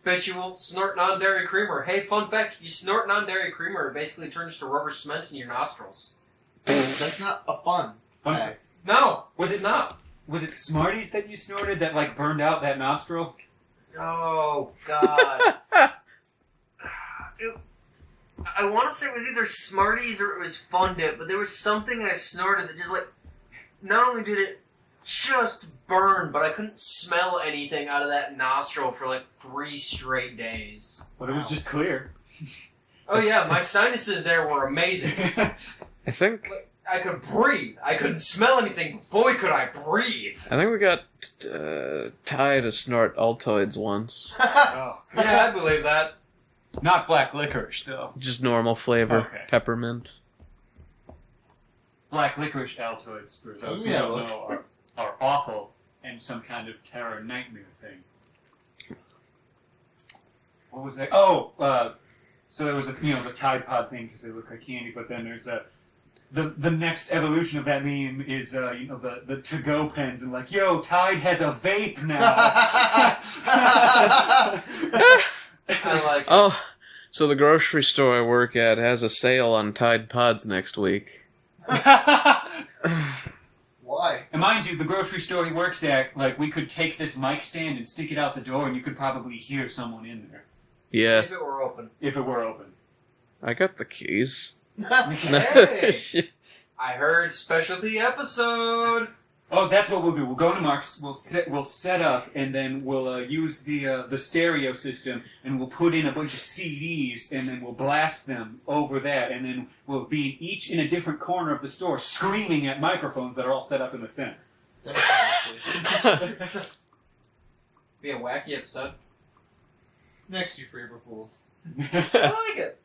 Speaker 2: Bet you won't snort non-dairy creamer. Hey, fun fact, if you snort non-dairy creamer, it basically turns to rubber cement in your nostrils.
Speaker 3: That's not a fun
Speaker 1: Fun
Speaker 3: fact.
Speaker 1: fact.
Speaker 2: No,
Speaker 1: Was
Speaker 2: it's
Speaker 1: it-
Speaker 2: not.
Speaker 1: Was it Smarties that you snorted that, like, burned out that nostril?
Speaker 2: Oh, God. I want to say it was either Smarties or it was Fun Dip, but there was something I snorted that just, like, not only did it just burn, but I couldn't smell anything out of that nostril for, like, 3 straight days.
Speaker 1: But it was just clear.
Speaker 2: Oh, yeah, my sinuses there were amazing.
Speaker 4: I think
Speaker 2: I could breathe. I couldn't smell anything, but boy, could I breathe.
Speaker 4: we got Ty to snort Altoids once.
Speaker 1: Oh.
Speaker 2: Yeah, I believe that.
Speaker 1: Not black licorice, though.
Speaker 4: Just normal flavor,
Speaker 1: Okay.
Speaker 4: peppermint.
Speaker 1: Black licorice Altoids, for those who
Speaker 3: Yeah,
Speaker 1: don't
Speaker 3: look.
Speaker 1: know, are awful and some kind of terror nightmare thing. What was that? Oh, so there was the Tide Pod thing because they look like candy, but then there's the next evolution of that meme is the to-go pens and like, yo, Tide has a vape now.
Speaker 2: I like it.
Speaker 4: Oh, so the grocery store I work at has a sale on Tide Pods next week.
Speaker 3: Why?
Speaker 1: And mind you, the grocery store he works at, like, we could take this mic stand and stick it out the door, and you could probably hear someone in there
Speaker 4: Yeah,
Speaker 2: If it were open.
Speaker 1: if it were open.
Speaker 4: I got the keys.
Speaker 2: Hey! I heard specialty episode.
Speaker 1: Oh, that's what we'll do. We'll go to Mark's. We'll set up, and then we'll use the stereo system, and we'll put in a bunch of CDs, and then we'll blast them over that, and then we'll be each in a different corner of the store, screaming at microphones that are all set up in the center.
Speaker 3: That's actually-
Speaker 2: Be a wacky episode.
Speaker 3: Next, you for April Fools.
Speaker 2: I like it.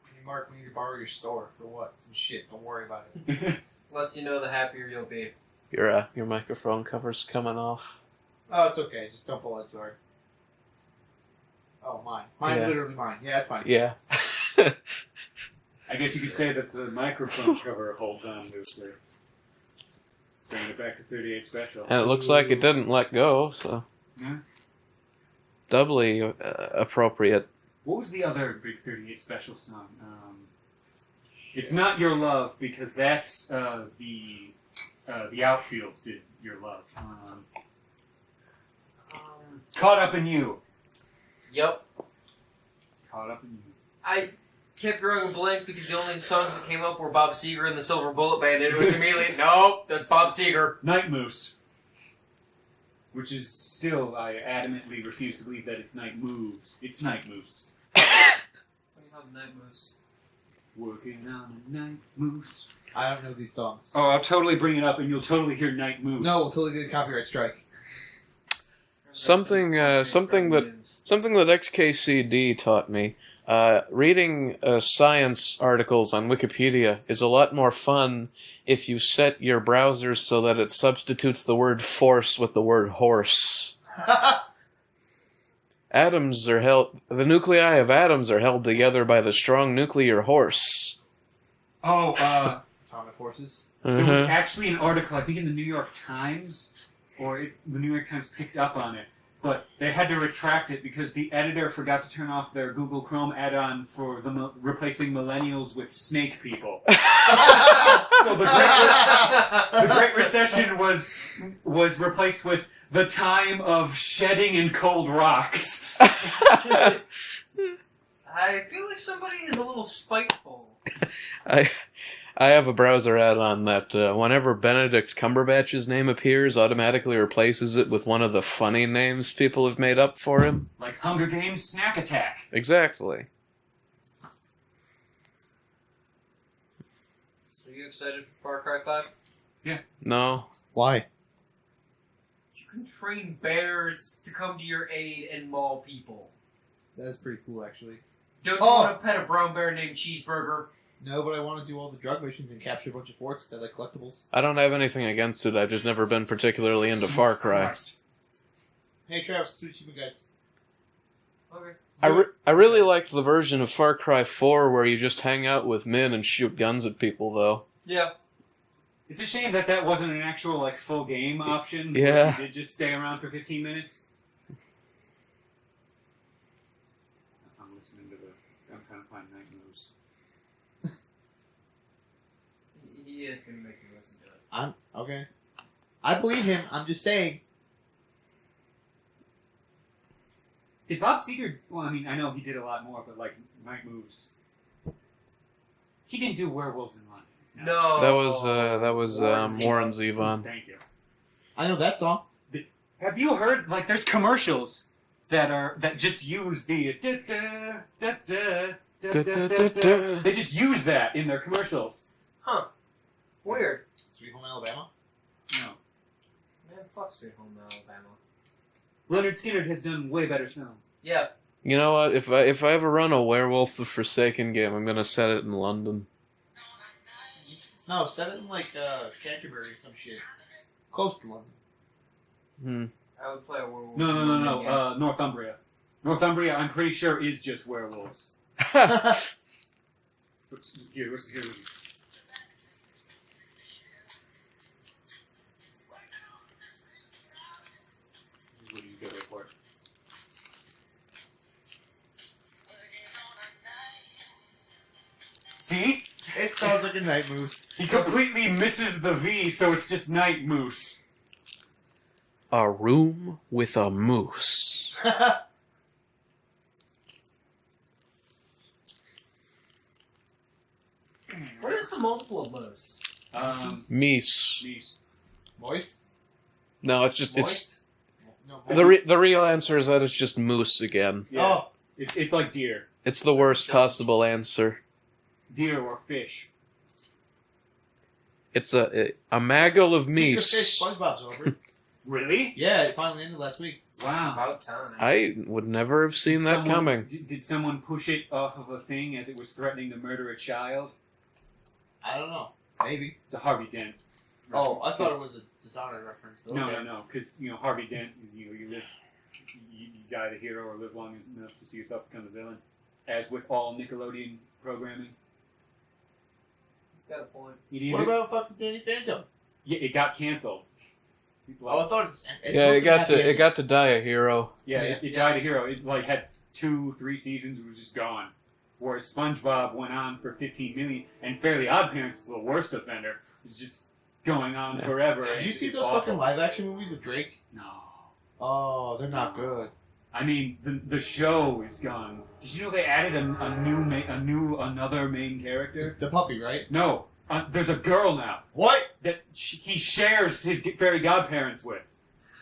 Speaker 3: Hey, Mark, we need to borrow your store. For what? Some shit. Don't worry about it.
Speaker 2: Less you know, the happier you'll be.
Speaker 4: Your microphone cover's coming off.
Speaker 3: Oh, it's okay. Just don't pull that door. Oh, mine. Mine,
Speaker 4: Yeah.
Speaker 3: literally mine. Yeah, that's fine.
Speaker 4: Yeah.
Speaker 1: I guess you could say that the microphone cover holds on loosely. Bringing it back to 38 Special.
Speaker 4: And it looks like it didn't let go, so.
Speaker 1: Yeah.
Speaker 4: Doubly appropriate.
Speaker 1: What was the other big 38 Special song? It's Not Your Love, because that's the outfield did Your Love. Caught Up in You.
Speaker 2: Yep.
Speaker 1: Caught Up in You.
Speaker 2: I kept drawing a blank because the only songs that came up were Bob Seger and the Silver Bullet Band, and it was immediately, nope, that's Bob Seger.
Speaker 1: Night Moose. Which is still, I adamantly refuse to believe that it's Night Moves. It's Night Moose.
Speaker 2: What do you call the Night Moose?
Speaker 1: Working on a Night Moose.
Speaker 3: I don't know these songs.
Speaker 1: Oh, I'll totally bring it up and you'll totally hear Night Moose.
Speaker 3: No, we'll totally get a copyright strike.
Speaker 4: Something that XKCD taught me. Reading science articles on Wikipedia is a lot more fun if you set your browser so that it substitutes the word force with the word horse. Atoms are held. The nuclei of atoms are held together by the strong nuclear horse.
Speaker 1: Oh,
Speaker 3: Atomic horses.
Speaker 1: there was
Speaker 4: Uh-huh.
Speaker 1: actually an article, I think in the New York Times, the New York Times picked up on it, but they had to retract it because the editor forgot to turn off their Google Chrome add-on for replacing millennials with snake people. So the Great Recession was replaced with the time of shedding and cold rocks.
Speaker 2: I feel like somebody is a little spiteful.
Speaker 4: I have a browser add-on that whenever Benedict Cumberbatch's name appears, automatically replaces it with one of the funny names people have made up for him.
Speaker 1: Like Hunger Games Snack Attack.
Speaker 4: Exactly.
Speaker 2: So you excited for Far Cry 5?
Speaker 4: No.
Speaker 3: Why?
Speaker 2: You can train bears to come to your aid and maul people.
Speaker 3: That's pretty cool, actually.
Speaker 2: Don't you
Speaker 3: Oh.
Speaker 2: want to pet a brown bear named Cheeseburger?
Speaker 3: No, but I want to do all the drug missions and capture a bunch of forts that like collectibles.
Speaker 4: I don't have anything against it, I've just never been particularly into Far Cry.
Speaker 1: Christ.
Speaker 3: Hey, Travis, sweet achievement guides.
Speaker 2: Okay.
Speaker 4: I really liked the version of Far Cry 4 where you just hang out with men and shoot guns at people, though.
Speaker 2: Yeah.
Speaker 1: It's a shame that wasn't an actual like full game option. where
Speaker 4: Yeah.
Speaker 1: You did just stay around for 15 minutes. I'm listening to I'm trying to find night moves.
Speaker 2: He is going to make you listen to it.
Speaker 3: I'm okay. I believe him. I'm just saying.
Speaker 1: Did Bob Seger? Well, I mean, I know he did a lot more, but like night moves. He didn't do Werewolves in London.
Speaker 2: No.
Speaker 4: That was
Speaker 2: Warren
Speaker 4: Warren Zevon.
Speaker 1: Thank you.
Speaker 3: I know that song.
Speaker 1: Have you heard like there's commercials that just use the they just use that in their commercials.
Speaker 2: Huh. Weird.
Speaker 3: Sweet Home Alabama.
Speaker 1: No.
Speaker 2: Man, fuck Sweet Home Alabama.
Speaker 1: Leonard Skinner has done way better sounds.
Speaker 2: Yeah.
Speaker 4: You know what? If I ever run a Werewolf the Forsaken game, I'm gonna set it in London.
Speaker 3: No, set it in like Canterbury or some shit. Close to London.
Speaker 2: I would play a werewolf.
Speaker 1: No. Northumbria. Northumbria, I'm pretty sure, is just werewolves. Here. What do you go for? See?
Speaker 3: It sounds like a night moose.
Speaker 1: He completely misses the V, so it's just night moose.
Speaker 4: A room with a moose.
Speaker 2: What is the multiple of moose?
Speaker 4: Meese.
Speaker 1: Meese.
Speaker 3: Moist?
Speaker 4: No, it's just
Speaker 3: Moist? No,
Speaker 4: the real answer is that it's just moose again.
Speaker 1: Yeah.
Speaker 3: Oh,
Speaker 1: It's like deer.
Speaker 4: It's the worst possible answer.
Speaker 1: Deer or fish.
Speaker 4: It's a maggle of
Speaker 3: speaking of fish,
Speaker 4: meese.
Speaker 3: SpongeBob's over.
Speaker 1: Really?
Speaker 3: Yeah, it finally ended last week.
Speaker 1: Wow.
Speaker 2: About time.
Speaker 4: I would never have seen that coming.
Speaker 1: Did someone push it off of a thing as it was threatening to murder a child?
Speaker 3: I don't know. Maybe.
Speaker 1: It's a Harvey Dent.
Speaker 3: Oh, I thought it was a Dishonored reference. But okay.
Speaker 1: No, because Harvey Dent, you live, you die the hero or live long enough to see yourself become the villain, as with all Nickelodeon programming.
Speaker 2: Got a point.
Speaker 1: You
Speaker 3: What about fucking Danny Phantom?
Speaker 1: Yeah, it got canceled.
Speaker 3: Oh, I thought
Speaker 4: Yeah, it got to die a hero.
Speaker 1: Yeah,
Speaker 3: Yeah.
Speaker 1: it died a hero. It like had 2-3 seasons. It was just gone. Whereas SpongeBob went on for 15 million, and Fairly Odd Parents, the worst offender, is just going on forever.
Speaker 3: Did
Speaker 1: and
Speaker 3: you see
Speaker 1: it's
Speaker 3: those
Speaker 1: awful.
Speaker 3: fucking live action movies with Drake?
Speaker 1: No.
Speaker 3: Oh, they're not good.
Speaker 1: I mean, the show is gone. Did you know they added another main character?
Speaker 3: The puppy, right?
Speaker 1: No, there's a girl now
Speaker 3: What?
Speaker 1: that he shares his fairy godparents with.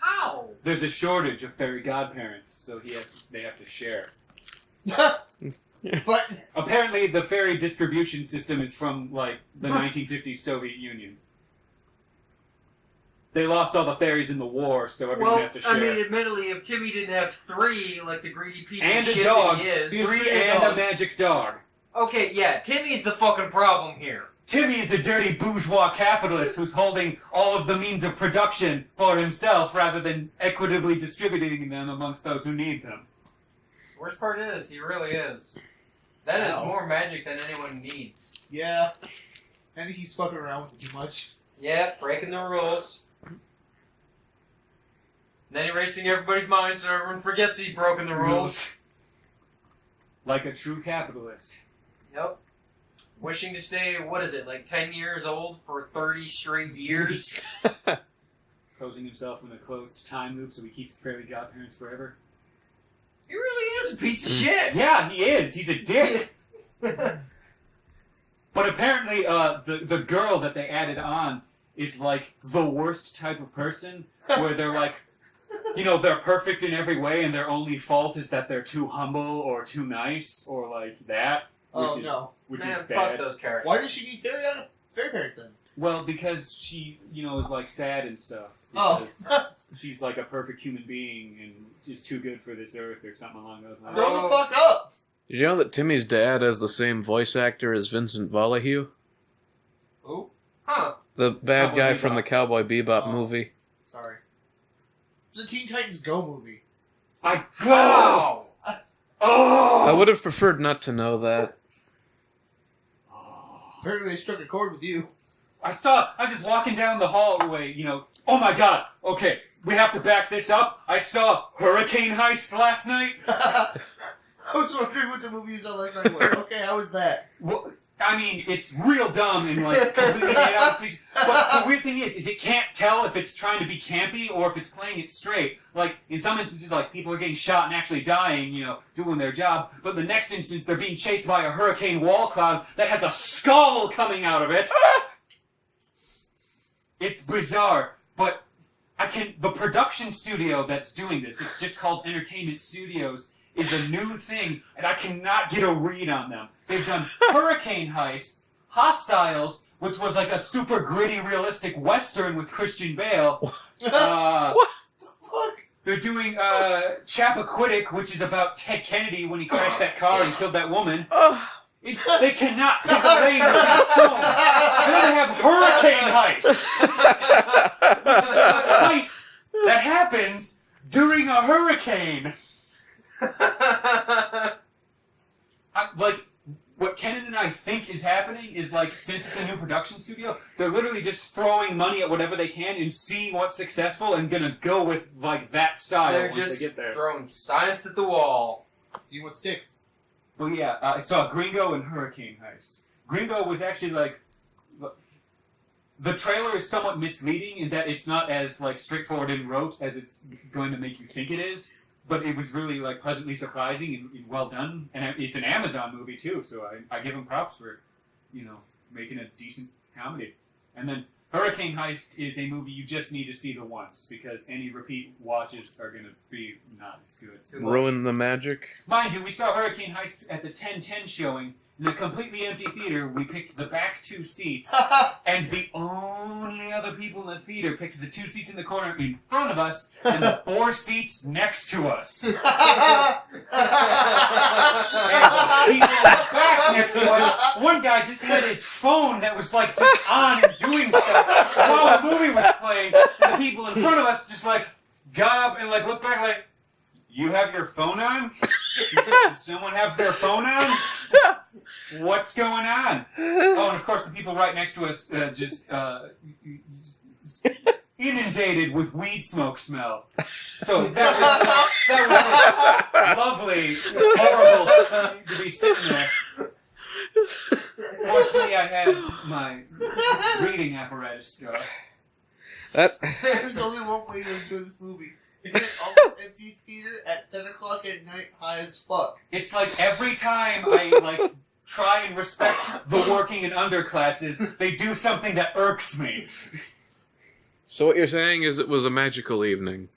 Speaker 2: How?
Speaker 1: There's a shortage of fairy godparents, so they have to share.
Speaker 3: But
Speaker 1: Apparently, the fairy distribution system is from like the 1950s Soviet Union. They lost all the fairies in the war, so everyone
Speaker 2: Well,
Speaker 1: has to share.
Speaker 2: I mean, admittedly, if Timmy didn't have 3, like the greedy piece
Speaker 1: and
Speaker 2: of
Speaker 1: a
Speaker 2: shit
Speaker 1: dog,
Speaker 2: that he is.
Speaker 1: 3
Speaker 3: and a
Speaker 1: and
Speaker 3: dog.
Speaker 1: a magic dog.
Speaker 2: Okay, yeah, Timmy's the fucking problem here.
Speaker 1: Timmy is a dirty bourgeois capitalist who's holding all of the means of production for himself rather than equitably distributing them amongst those who need them.
Speaker 2: Worst part is, he really is. That is
Speaker 3: Ow.
Speaker 2: more magic than anyone needs.
Speaker 3: Yeah. And he keeps fucking around with it too much.
Speaker 2: Yeah, breaking the rules. Then erasing everybody's minds so everyone forgets he's broken the rules.
Speaker 1: Like a true capitalist.
Speaker 2: Yep. Wishing to stay, what is it, like 10 years old for 30 straight years?
Speaker 1: Closing himself in a closed time loop so he keeps fairy godparents forever.
Speaker 2: He really is a piece of shit!
Speaker 1: Yeah, he is. He's a dick. But apparently, the girl that they added on is like the worst type of person, where they're like, you know, they're perfect in every way, and their only fault is that they're too humble or too nice or like that.
Speaker 3: Oh,
Speaker 1: Which is,
Speaker 3: no.
Speaker 1: Which
Speaker 2: Man,
Speaker 1: is
Speaker 2: fuck
Speaker 1: bad.
Speaker 2: those characters.
Speaker 3: Why does she need fairy parents then?
Speaker 1: Well, because she, you know, is like sad and stuff.
Speaker 3: Oh.
Speaker 1: Because she's like a perfect human being and just too good for this earth or something along those lines.
Speaker 3: Grow the fuck up!
Speaker 4: Did you know that Timmy's dad has the same voice actor as Vincent Valahue?
Speaker 3: Oh,
Speaker 2: Huh.
Speaker 4: The bad
Speaker 1: Cowboy
Speaker 4: guy
Speaker 1: Bebop.
Speaker 4: from the Cowboy Bebop
Speaker 3: Oh.
Speaker 4: movie.
Speaker 3: sorry. The Teen Titans Go movie.
Speaker 1: I go!
Speaker 2: Wow!
Speaker 1: Oh!
Speaker 4: I would have preferred not to know that.
Speaker 3: Apparently they struck a chord with you.
Speaker 1: I'm just walking down the hallway, you know. Oh my god! Okay, we have to back this up. I saw Hurricane Heist last night.
Speaker 3: I was wondering what the movie you saw last night was. Okay, how was that?
Speaker 1: Well, I mean, it's real dumb and like completely made out of place. But the weird thing is it can't tell if it's trying to be campy or if it's playing it straight. Like in some instances, like people are getting shot and actually dying, you know, doing their job. But in the next instance, they're being chased by a hurricane wall cloud that has a skull coming out of it. It's bizarre, but the production studio that's doing this, it's just called Entertainment Studios, is a new thing, and I cannot get a read on them. They've done Hurricane Heist, Hostiles, which was like a super gritty, realistic Western with Christian Bale.
Speaker 3: What the fuck?
Speaker 1: They're doing Chappaquiddick, which is about Ted Kennedy when he crashed that car and killed that woman. They cannot pick a lane with these films. Then they have Hurricane Heist. Which is a heist that happens during a hurricane. Like, what Kenan and I think is happening is, like, since it's a new production studio, they're literally just throwing money at whatever they can and seeing what's successful and gonna go with, like, that style
Speaker 2: They're
Speaker 1: once
Speaker 2: just
Speaker 1: they get there.
Speaker 2: throwing science at the wall.
Speaker 3: See what sticks.
Speaker 1: Well, yeah, I saw Gringo and Hurricane Heist. Gringo was actually, like... The trailer is somewhat misleading in that it's not as, like, straightforward and rote as it's going to make you think it is. But it was really, like, pleasantly surprising and well done. And it's an Amazon movie, too, so I give them props for, you know, making a decent comedy. And then Hurricane Heist is a movie you just need to see the once, because any repeat watches are going to be not as good.
Speaker 4: Ruin the magic.
Speaker 1: Mind you, we saw Hurricane Heist at the 10:10 showing. In a completely empty theater, we picked the back two seats, and the only other people in the theater picked the two seats in the corner in front of us and the four seats next to us. And the people in the back next to us, one guy just had his phone that was like just on and doing stuff while the movie was playing, and the people in front of us just like got up and like looked back like, "You have your phone on? Does someone have their phone on? What's going on?" Oh, and of course the people right next to us just inundated with weed smoke smell. So that was lovely, horrible to be sitting there. Fortunately, I had my reading apparatus go.
Speaker 3: There's only one way to enjoy this movie. It's an almost empty theater at 10 o'clock at night, high as fuck.
Speaker 1: It's like every time I like try and respect the working and underclasses, they do something that irks me.
Speaker 4: So what you're saying is it was a magical evening.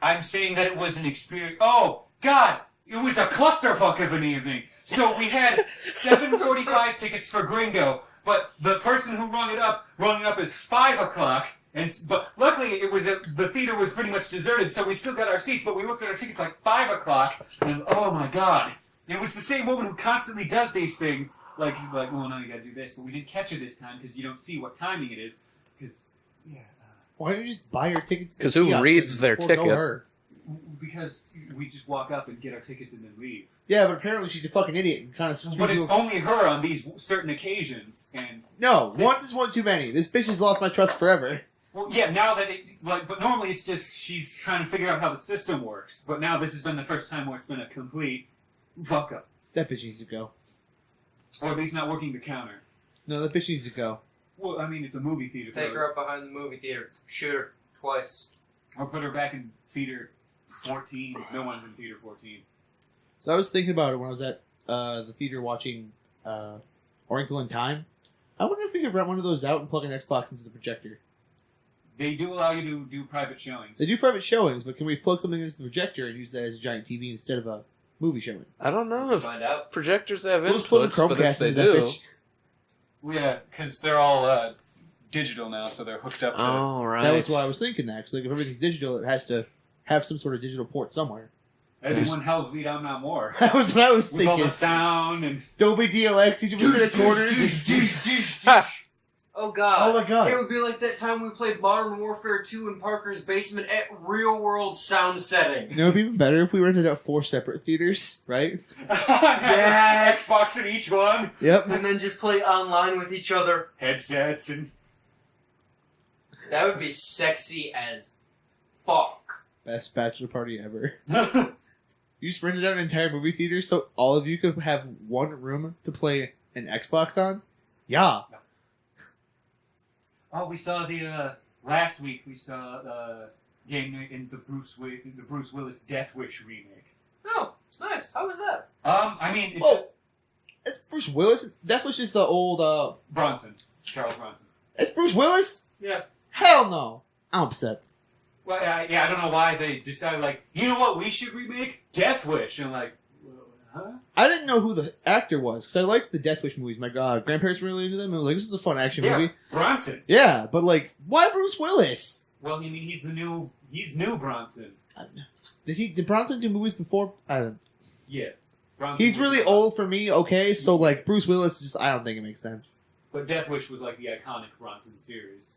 Speaker 1: I'm saying that it was an experience. Oh, God! It was a clusterfuck of an evening. So we had 7:45 tickets for Gringo, but the person who rung it up as 5 o'clock. But luckily, the theater was pretty much deserted, so we still got our seats. But we looked at our tickets like 5 o'clock, and oh my God, it was the same woman who constantly does these things. like, well, no, you gotta do this, but we didn't catch her this time because you don't see what timing it is. Because, yeah.
Speaker 3: Why don't you just buy your tickets?
Speaker 4: Because who reads their ticket?
Speaker 1: Because we just walk up and get our tickets and then leave.
Speaker 3: Yeah, but apparently she's a fucking idiot and kind of.
Speaker 1: But it's only her on these certain occasions, and
Speaker 3: no, once is one too many. This bitch has lost my trust forever.
Speaker 1: well, yeah. Now that but normally it's just she's trying to figure out how the system works. But now this has been the first time where it's been a complete fuck up,
Speaker 3: That bitch needs to go.
Speaker 1: or at least not working the counter.
Speaker 3: No, that bitch needs to go.
Speaker 1: Well, I mean, it's a movie theater.
Speaker 2: Take her up behind the movie theater. Shoot her twice.
Speaker 1: Or put her back in theater 14. No one's in theater 14.
Speaker 3: So I was thinking about it when I was at the theater watching Wrinkle in Time. I wonder if we could rent one of those out and plug an Xbox into the projector.
Speaker 1: They do allow you to do private showings.
Speaker 3: They do private showings, but can we plug something into the projector and use that as a giant TV instead of a movie showing?
Speaker 4: I don't know if
Speaker 2: Find out.
Speaker 4: projectors have
Speaker 3: We'll just plug a
Speaker 4: inputs, but if
Speaker 3: Chromecast
Speaker 4: they
Speaker 3: into that
Speaker 4: do...
Speaker 3: bitch.
Speaker 1: Well, yeah, because they're all digital now, so they're hooked up to...
Speaker 4: Oh, right.
Speaker 3: That was why I was thinking that. Because like, if everything's digital, it has to have some sort of digital port somewhere.
Speaker 1: That'd be one hell of a beat, I'm not more.
Speaker 3: That was what I was
Speaker 1: With all
Speaker 3: thinking.
Speaker 1: the sound and...
Speaker 3: Dolby DLX, each of us in a corner.
Speaker 2: Oh god.
Speaker 3: Oh my god.
Speaker 2: It would be like that time we played Modern Warfare 2 in Parker's basement at real world sound setting.
Speaker 3: You know, it'd be even better if we rented out 4 separate theaters, right?
Speaker 2: Yes!
Speaker 1: Xbox in each one.
Speaker 3: Yep.
Speaker 2: And then just play online with each other.
Speaker 1: Headsets and...
Speaker 2: That would be sexy as fuck.
Speaker 3: Best bachelor party ever. You just rented out an entire movie theater so all of you could have one room to play an Xbox on? Yeah.
Speaker 1: Oh, we saw the, last week we saw the game in the Bruce Willis Death Wish remake.
Speaker 2: Oh, nice. How was that?
Speaker 1: I mean, it's
Speaker 3: Oh! It's Bruce Willis? That was just the old,
Speaker 1: Charles Bronson.
Speaker 3: It's Bruce Willis?
Speaker 2: Yeah.
Speaker 3: Hell no! I'm upset.
Speaker 1: Well, yeah, I don't know why they decided, like, you know what we should remake? Death Wish. And I'm like, well, huh?
Speaker 3: I didn't know who the actor was, because I liked the Death Wish movies. My grandparents were really into them. I was like, this is a fun action
Speaker 1: Yeah,
Speaker 3: movie.
Speaker 1: Bronson.
Speaker 3: Yeah, but like, why Bruce Willis?
Speaker 1: Well, I mean, he's new Bronson.
Speaker 3: Did Bronson do movies before? I don't.
Speaker 1: Yeah. Bronson
Speaker 3: He's
Speaker 1: was
Speaker 3: really old for me, okay? So like, Bruce Willis, just I don't think it makes sense.
Speaker 1: But Death Wish was like the iconic Bronson series.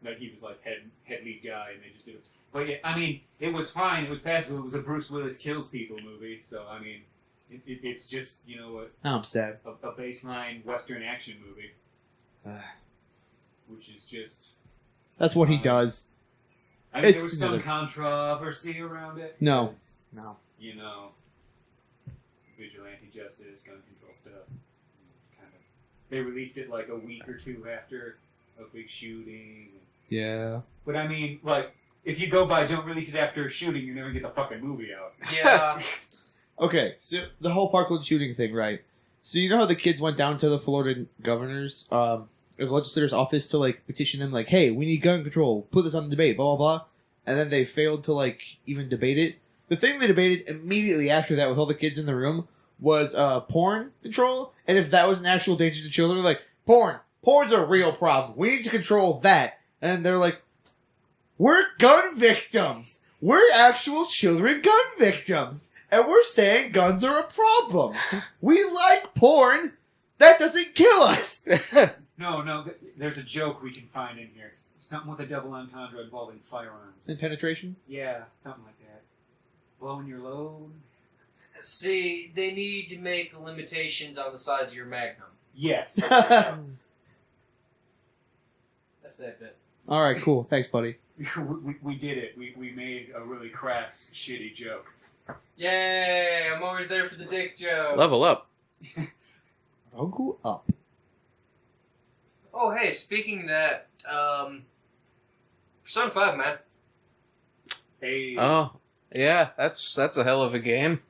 Speaker 1: Like he was like head lead guy, and they just did it. But yeah, I mean, it was fine. It was passable. It was a Bruce Willis kills people movie. So I mean, it's just
Speaker 3: I'm sad.
Speaker 1: a baseline Western action movie, which is just.
Speaker 3: That's what he
Speaker 1: fine.
Speaker 3: does.
Speaker 1: I mean,
Speaker 3: It's
Speaker 1: there was some
Speaker 3: another-
Speaker 1: controversy around it.
Speaker 3: No.
Speaker 1: because,
Speaker 3: No.
Speaker 1: Vigilante justice, gun control stuff. Kind of. They released it like a week or two after a big shooting.
Speaker 3: Yeah.
Speaker 1: But I mean, like, if you go by don't release it after a shooting, you never get the fucking movie out.
Speaker 2: Yeah.
Speaker 3: Okay, so the whole Parkland shooting thing, right? So you know how the kids went down to the Florida governor's, legislator's office to like petition them, like, hey, we need gun control, put this on the debate, blah blah blah, and then they failed to like even debate it. The thing they debated immediately after that with all the kids in the room was porn control, and if that was an actual danger to children, like porn's a real problem. We need to control that. And they're like, we're gun victims. We're actual children gun victims. And we're saying guns are a problem. We like porn. That doesn't kill us.
Speaker 1: No, there's a joke we can find in here. Something with a double entendre involving firearms.
Speaker 3: And penetration?
Speaker 1: Yeah, something like that. Blowing your load?
Speaker 2: See, they need to make the limitations on the size of your magnum.
Speaker 1: Yes.
Speaker 2: That's that bit.
Speaker 3: All right, cool. Thanks, buddy.
Speaker 1: we did it. We made a really crass, shitty joke.
Speaker 2: Yay! I'm always there for the dick joke.
Speaker 4: Level up.
Speaker 3: I'll go up.
Speaker 2: Oh, hey, speaking of that, Persona 5, man.
Speaker 1: Hey.
Speaker 4: Oh, yeah, that's a hell of a game.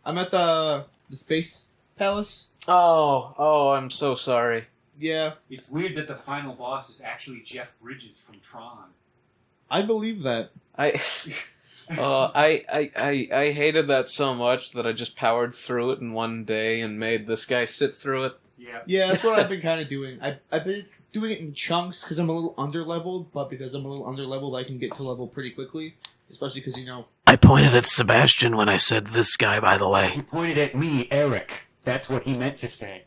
Speaker 3: I'm at the Space Palace.
Speaker 4: Oh, I'm so sorry.
Speaker 3: Yeah,
Speaker 1: It's weird that the final boss is actually Jeff Bridges from Tron.
Speaker 3: I believe that.
Speaker 4: I hated that so much that I just powered through it in one day and made this guy sit through it.
Speaker 1: Yeah.
Speaker 3: Yeah, that's what I've been kind of doing. I've been doing it in chunks because I'm a little underleveled, but because I'm a little underleveled, I can get to level pretty quickly. Especially because,
Speaker 6: I pointed at Sebastian when I said this guy, by the way.
Speaker 5: He pointed at me, Eric. That's what he meant to say.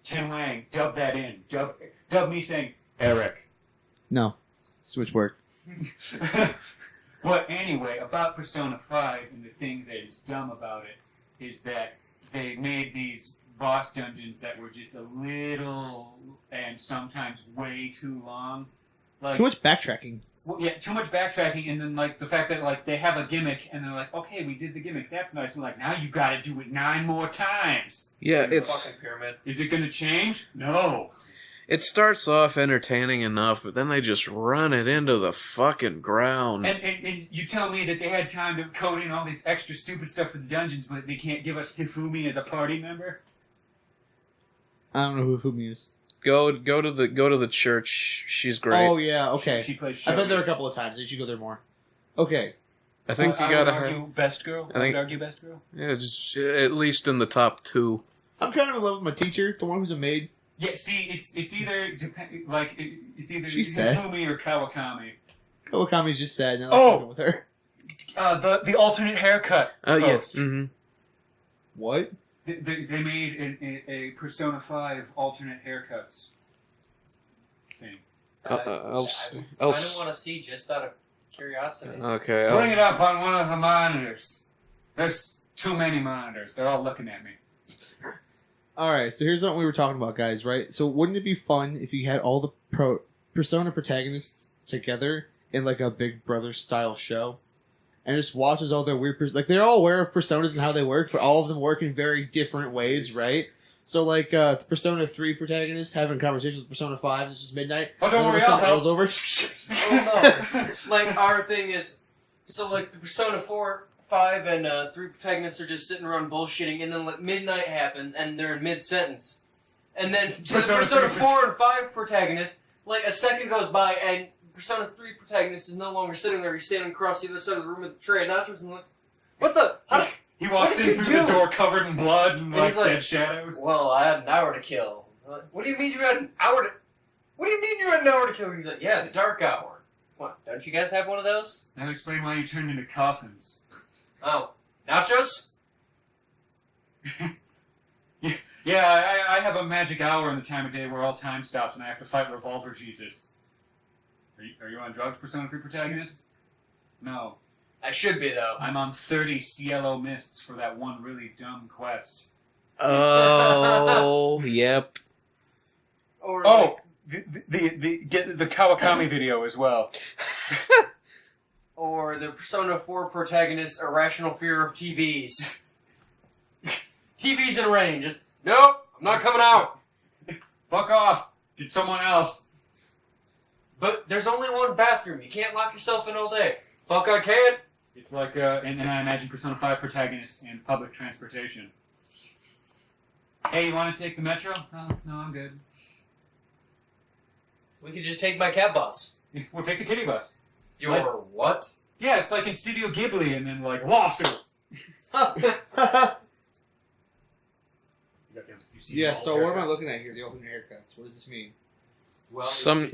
Speaker 1: Ken Wang, dub that in. Dub me saying, Eric.
Speaker 3: No. Switchboard.
Speaker 1: But anyway, about Persona 5, and the thing that is dumb about it is that they made these boss dungeons that were just a little and sometimes way too long. Like,
Speaker 3: Too much backtracking.
Speaker 1: well, yeah, too much backtracking, and then like the fact that like they have a gimmick, and they're like, okay, we did the gimmick, that's nice, and like now you got to do it 9 more times.
Speaker 4: Yeah,
Speaker 2: The
Speaker 4: it's
Speaker 2: fucking pyramid.
Speaker 1: Is it gonna change? No.
Speaker 4: it starts off entertaining enough, but then they just run it into the fucking ground.
Speaker 1: And you tell me that they had time to code in all this extra stupid stuff for the dungeons, but they can't give us Hifumi as a party member?
Speaker 3: I don't know who Fumi is.
Speaker 4: Go to the church. She's great.
Speaker 3: Oh, yeah, okay.
Speaker 1: She plays
Speaker 3: I've been there a
Speaker 1: Shogi.
Speaker 3: couple of times. You should go there more. Okay.
Speaker 4: I think you
Speaker 1: I
Speaker 4: gotta
Speaker 1: would
Speaker 4: have.
Speaker 1: argue best girl.
Speaker 4: I think-
Speaker 1: would argue best girl.
Speaker 4: Yeah, just, at least in the top 2.
Speaker 3: I'm kind of in love with my teacher, the one who's a maid.
Speaker 1: Yeah, see, it's either it's either
Speaker 3: She's sad.
Speaker 1: Hifumi or Kawakami.
Speaker 3: Kawakami's just sad, and I'm
Speaker 1: Oh!
Speaker 3: fucking with her.
Speaker 1: The alternate haircut.
Speaker 4: Yes.
Speaker 1: post.
Speaker 4: Mm-hmm.
Speaker 3: What?
Speaker 1: They made a Persona 5 alternate haircuts thing.
Speaker 4: I'll
Speaker 2: I don't want to see just out of curiosity.
Speaker 4: Okay.
Speaker 1: Bring it up on one of the monitors. There's too many monitors. They're all looking at me.
Speaker 3: Alright, so here's what we were talking about, guys, right? So wouldn't it be fun if you had all the Persona protagonists together in, like, a Big Brother style show? And just watches all their weird... like, they're all aware of Personas and how they work, but all of them work in very different ways, right? So, like, the Persona 3 protagonist having conversations with Persona 5, and it's just midnight.
Speaker 1: Oh, don't
Speaker 3: and
Speaker 1: worry,
Speaker 3: all
Speaker 1: I'll
Speaker 3: of a sudden
Speaker 1: help.
Speaker 3: it goes over.
Speaker 2: Oh no! Like our thing is, so like the Persona 4, 5, and 3 protagonists are just sitting around bullshitting, and then like midnight happens, and they're in mid sentence, and then Persona 4 and 5 protagonists, like a second goes by, and Persona 3 protagonist is no longer sitting there. He's standing across the other side of the room with a tray of nachos, and like, what the? How,
Speaker 1: He walks
Speaker 2: What did
Speaker 1: in
Speaker 2: you
Speaker 1: through the
Speaker 2: do?
Speaker 1: door covered in blood and
Speaker 2: And
Speaker 1: like
Speaker 2: he's like,
Speaker 1: dead shadows.
Speaker 2: well, I had an hour to kill. I'm like, what do you mean you had an hour to? What do you mean you had an hour to kill? He's like, yeah, the dark hour. What? Don't you guys have one of those?
Speaker 1: That'll explain why you turned into coffins.
Speaker 2: Oh, nachos?
Speaker 1: Yeah, I have a magic hour in the time of day where all time stops and I have to fight Revolver Jesus. Are you on drugs, Persona 3 protagonist? No.
Speaker 2: I should be though.
Speaker 1: I'm on 30 Cielo Mists for that one really dumb quest.
Speaker 4: Oh, yep.
Speaker 2: Or
Speaker 1: Oh, get the Kawakami video as well.
Speaker 2: or the Persona 4 protagonist's irrational fear of TVs. TVs in rain. Just nope. I'm not coming out.
Speaker 1: Fuck off. Get someone else.
Speaker 2: But there's only one bathroom. You can't lock yourself in all day. Fuck, I can't.
Speaker 1: It's like, and I imagine Persona 5 protagonists in public transportation. Hey, you want to take the metro? Oh, no, I'm good.
Speaker 2: We could just take my cab bus.
Speaker 1: We'll take the kitty bus.
Speaker 2: Your
Speaker 1: What?
Speaker 2: what?
Speaker 1: Yeah, it's like in Studio Ghibli and then like lawsuit.
Speaker 3: Yeah, so what am I looking at here? The alternate haircuts. What does this mean?
Speaker 1: Well,
Speaker 4: Some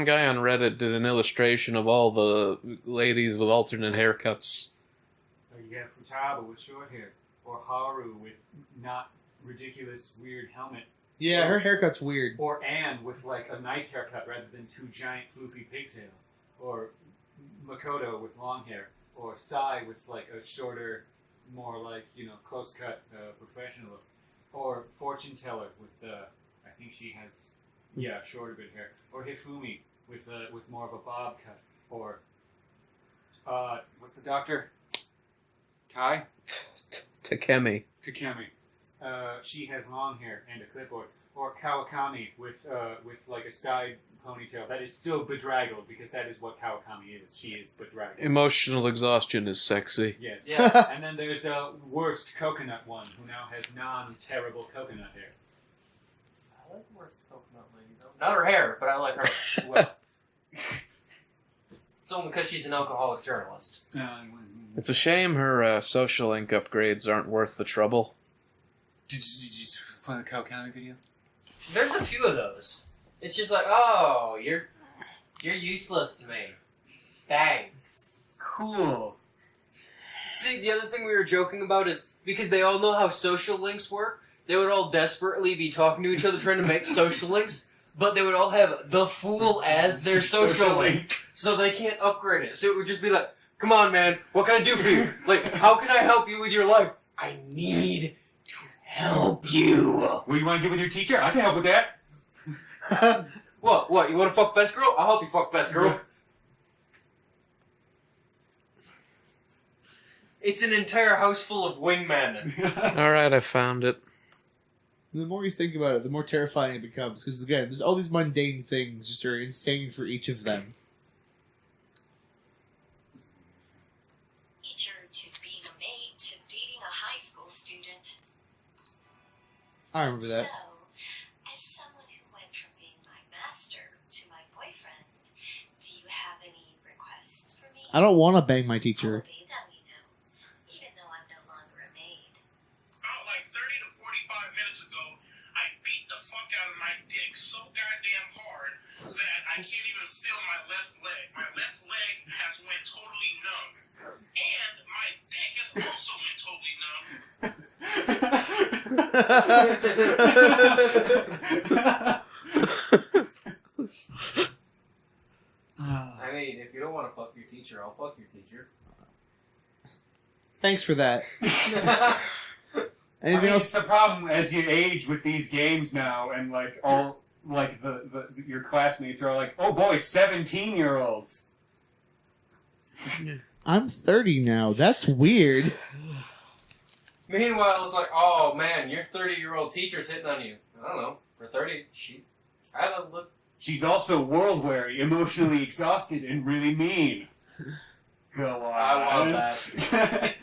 Speaker 4: guy on Reddit did an illustration of all the ladies with alternate haircuts.
Speaker 1: You have Futaba with short hair, or Haru with not ridiculous weird helmet,
Speaker 3: Yeah, her haircut's weird.
Speaker 1: or Anne with like a nice haircut rather than 2 giant floofy pigtails, or Makoto with long hair, or Sai with like a shorter, more like close cut professional look, or Fortune Teller with I think she has shorter good hair, or Hifumi with more of a bob cut, or what's the doctor? Tai?
Speaker 4: Takemi.
Speaker 1: Takemi. She has long hair and a clipboard. Or Kawakami with like a side ponytail that is still bedraggled because that is what Kawakami is. She is bedraggled.
Speaker 4: Emotional exhaustion is sexy.
Speaker 1: Yes.
Speaker 2: Yeah.
Speaker 1: And then there's a worst coconut one who now has non-terrible coconut hair.
Speaker 2: I like the worst coconut lady though. Not her hair, but I like her.
Speaker 1: Well,
Speaker 2: It's only because she's an alcoholic journalist.
Speaker 4: It's a shame her social link upgrades aren't worth the trouble.
Speaker 1: Did you find the Kawakami video?
Speaker 2: There's a few of those. It's just like, oh, you're useless to me. Thanks.
Speaker 1: Cool.
Speaker 2: See, the other thing we were joking about is because they all know how social links work, they would all desperately be talking to each other trying to make social links, but they would all have the fool as their social link, so they can't upgrade it. So it would just be like, come on, man, what can I do for you? Like, how can I help you with your life? I need to help you.
Speaker 1: What do you want to do with your teacher? I can help with that.
Speaker 2: What, you want to fuck best girl? I'll help you fuck best girl. It's an entire house full of wingmen.
Speaker 4: Alright, I found it.
Speaker 3: The more you think about it, the more terrifying it becomes. Because again, there's all these mundane things just are insane for each of them.
Speaker 6: Teacher to being a maid to dating a high school student.
Speaker 3: I remember that.
Speaker 6: So, as someone who went from being my master to my boyfriend, do you have any requests for me?
Speaker 3: I don't want to bang my teacher.
Speaker 6: I'll obey them, you know, even though I'm no longer a maid.
Speaker 7: About like 30 to 45 minutes ago, I beat the fuck out of my dick so goddamn hard that I can't even feel my left leg. My left leg has went totally numb. And my dick has also went totally numb.
Speaker 2: I mean, if you don't want to fuck your teacher, I'll fuck your teacher.
Speaker 3: Thanks for that. Anything
Speaker 1: It's
Speaker 3: else?
Speaker 1: the problem as you age with these games now, and like all like your classmates are like, oh boy, 17-year-olds.
Speaker 3: I'm 30 now. That's weird.
Speaker 2: Meanwhile, it's like, oh man, your 30-year-old teacher's hitting on you. I don't know. For 30, she had a look.
Speaker 1: She's also world weary, emotionally exhausted, and really mean. Go on.
Speaker 2: I want that.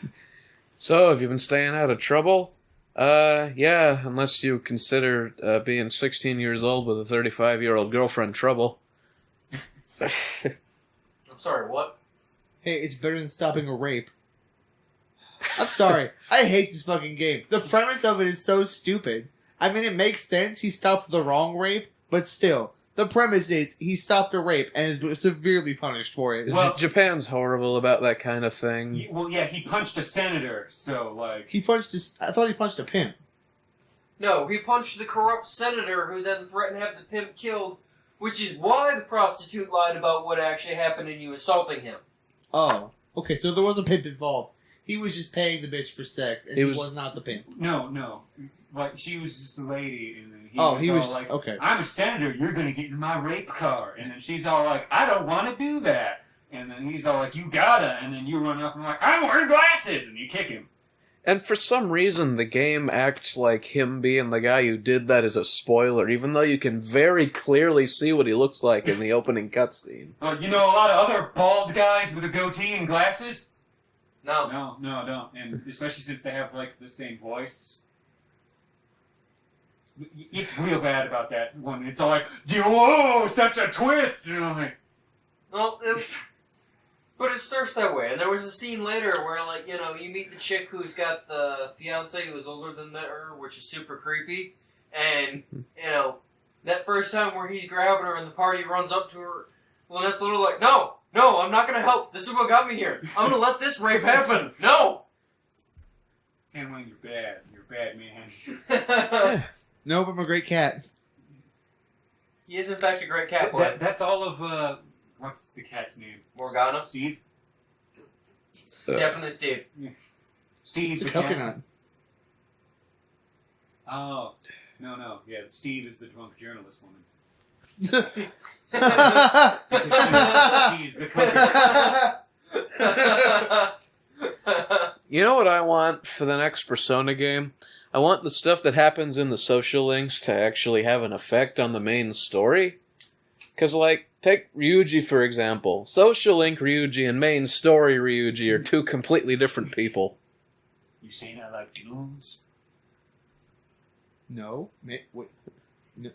Speaker 4: So, have you been staying out of trouble? Yeah, unless you consider being 16 years old with a 35-year-old girlfriend trouble.
Speaker 2: I'm sorry, what?
Speaker 3: Hey, it's better than stopping a rape. I'm sorry. I hate this fucking game. The premise of it is so stupid. I mean, it makes sense. He stopped the wrong rape, but still. The premise is he stopped a rape and is severely punished for it.
Speaker 1: Well-
Speaker 4: Japan's horrible about that kind of thing.
Speaker 1: He punched a senator, so like.
Speaker 3: He punched his... I thought he punched a pimp.
Speaker 2: No, he punched the corrupt senator who then threatened to have the pimp killed, which is why the prostitute lied about what actually happened and you assaulting him.
Speaker 3: Oh. Okay, so there was a pimp involved. He was just paying the bitch for sex, and he
Speaker 4: was-
Speaker 3: was not the pimp.
Speaker 1: No. Like, she was just a lady, and then
Speaker 3: He
Speaker 1: all
Speaker 3: was...
Speaker 1: like,
Speaker 3: Okay.
Speaker 1: I'm a senator, you're gonna get in my rape car. And then she's all like, I don't want to do that. And then he's all like, you gotta. And then you run up and like, I'm wearing glasses! And you kick him.
Speaker 4: And for some reason, the game acts like him being the guy who did that is a spoiler, even though you can very clearly see what he looks like in the opening cutscene.
Speaker 1: You know a lot of other bald guys with a goatee and glasses?
Speaker 2: No.
Speaker 1: No, I don't. And especially since they have, like, the same voice. It's real bad about that one. It's all like, whoa, such a twist! And I'm like,
Speaker 2: Well, but it starts that way. And there was a scene later where, like, you know, you meet the chick who's got the fiance who's older than her, which is super creepy. And, you know, that first time where he's grabbing her and the party runs up to her, well, that's literally like, no, I'm not gonna help. This is what got me here. I'm gonna let this rape happen. No!
Speaker 1: and when you're bad man.
Speaker 3: Nope, I'm a great cat.
Speaker 2: He is, in fact, a great cat boy.
Speaker 1: That's all of, what's the cat's name?
Speaker 2: Morgana?
Speaker 1: Steve?
Speaker 2: Definitely Steve.
Speaker 1: Steve
Speaker 3: It's a
Speaker 1: the cat?
Speaker 3: coconut.
Speaker 1: Oh, no. Yeah, Steve is the drunk journalist woman. She's the coconut.
Speaker 4: You know what I want for the next Persona game? I want the stuff that happens in the social links to actually have an effect on the main story. Because, like, take Ryuji for example. Social link Ryuji and main story Ryuji are two completely different people.
Speaker 1: You saying I like dudes?
Speaker 3: No. Wait. No.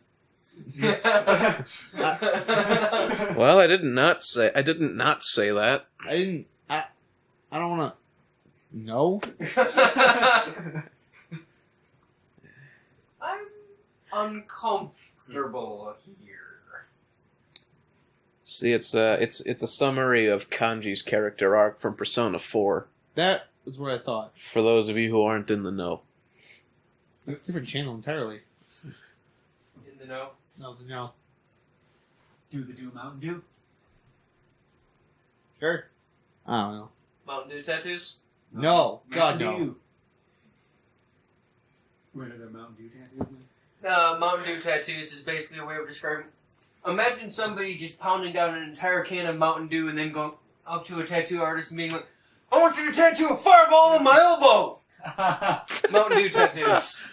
Speaker 4: Well, I did not say that.
Speaker 3: I didn't... I don't want to... No?
Speaker 2: I'm uncomfortable here.
Speaker 4: See, it's a summary of Kanji's character arc from Persona 4.
Speaker 3: That was what I thought.
Speaker 4: For those of you who aren't in the know.
Speaker 3: That's a different channel entirely.
Speaker 2: In the know.
Speaker 3: No.
Speaker 1: Do the do Mountain Dew?
Speaker 3: Sure. I don't know.
Speaker 2: Mountain Dew tattoos?
Speaker 3: No. God,
Speaker 1: Mountain
Speaker 3: no.
Speaker 1: Dew. Where are the Mountain Dew tattoos?
Speaker 2: Mountain Dew tattoos is basically a way of describing. Imagine somebody just pounding down an entire can of Mountain Dew and then going up to a tattoo artist and being like, I want you to tattoo a fireball on my elbow! Mountain Dew tattoos.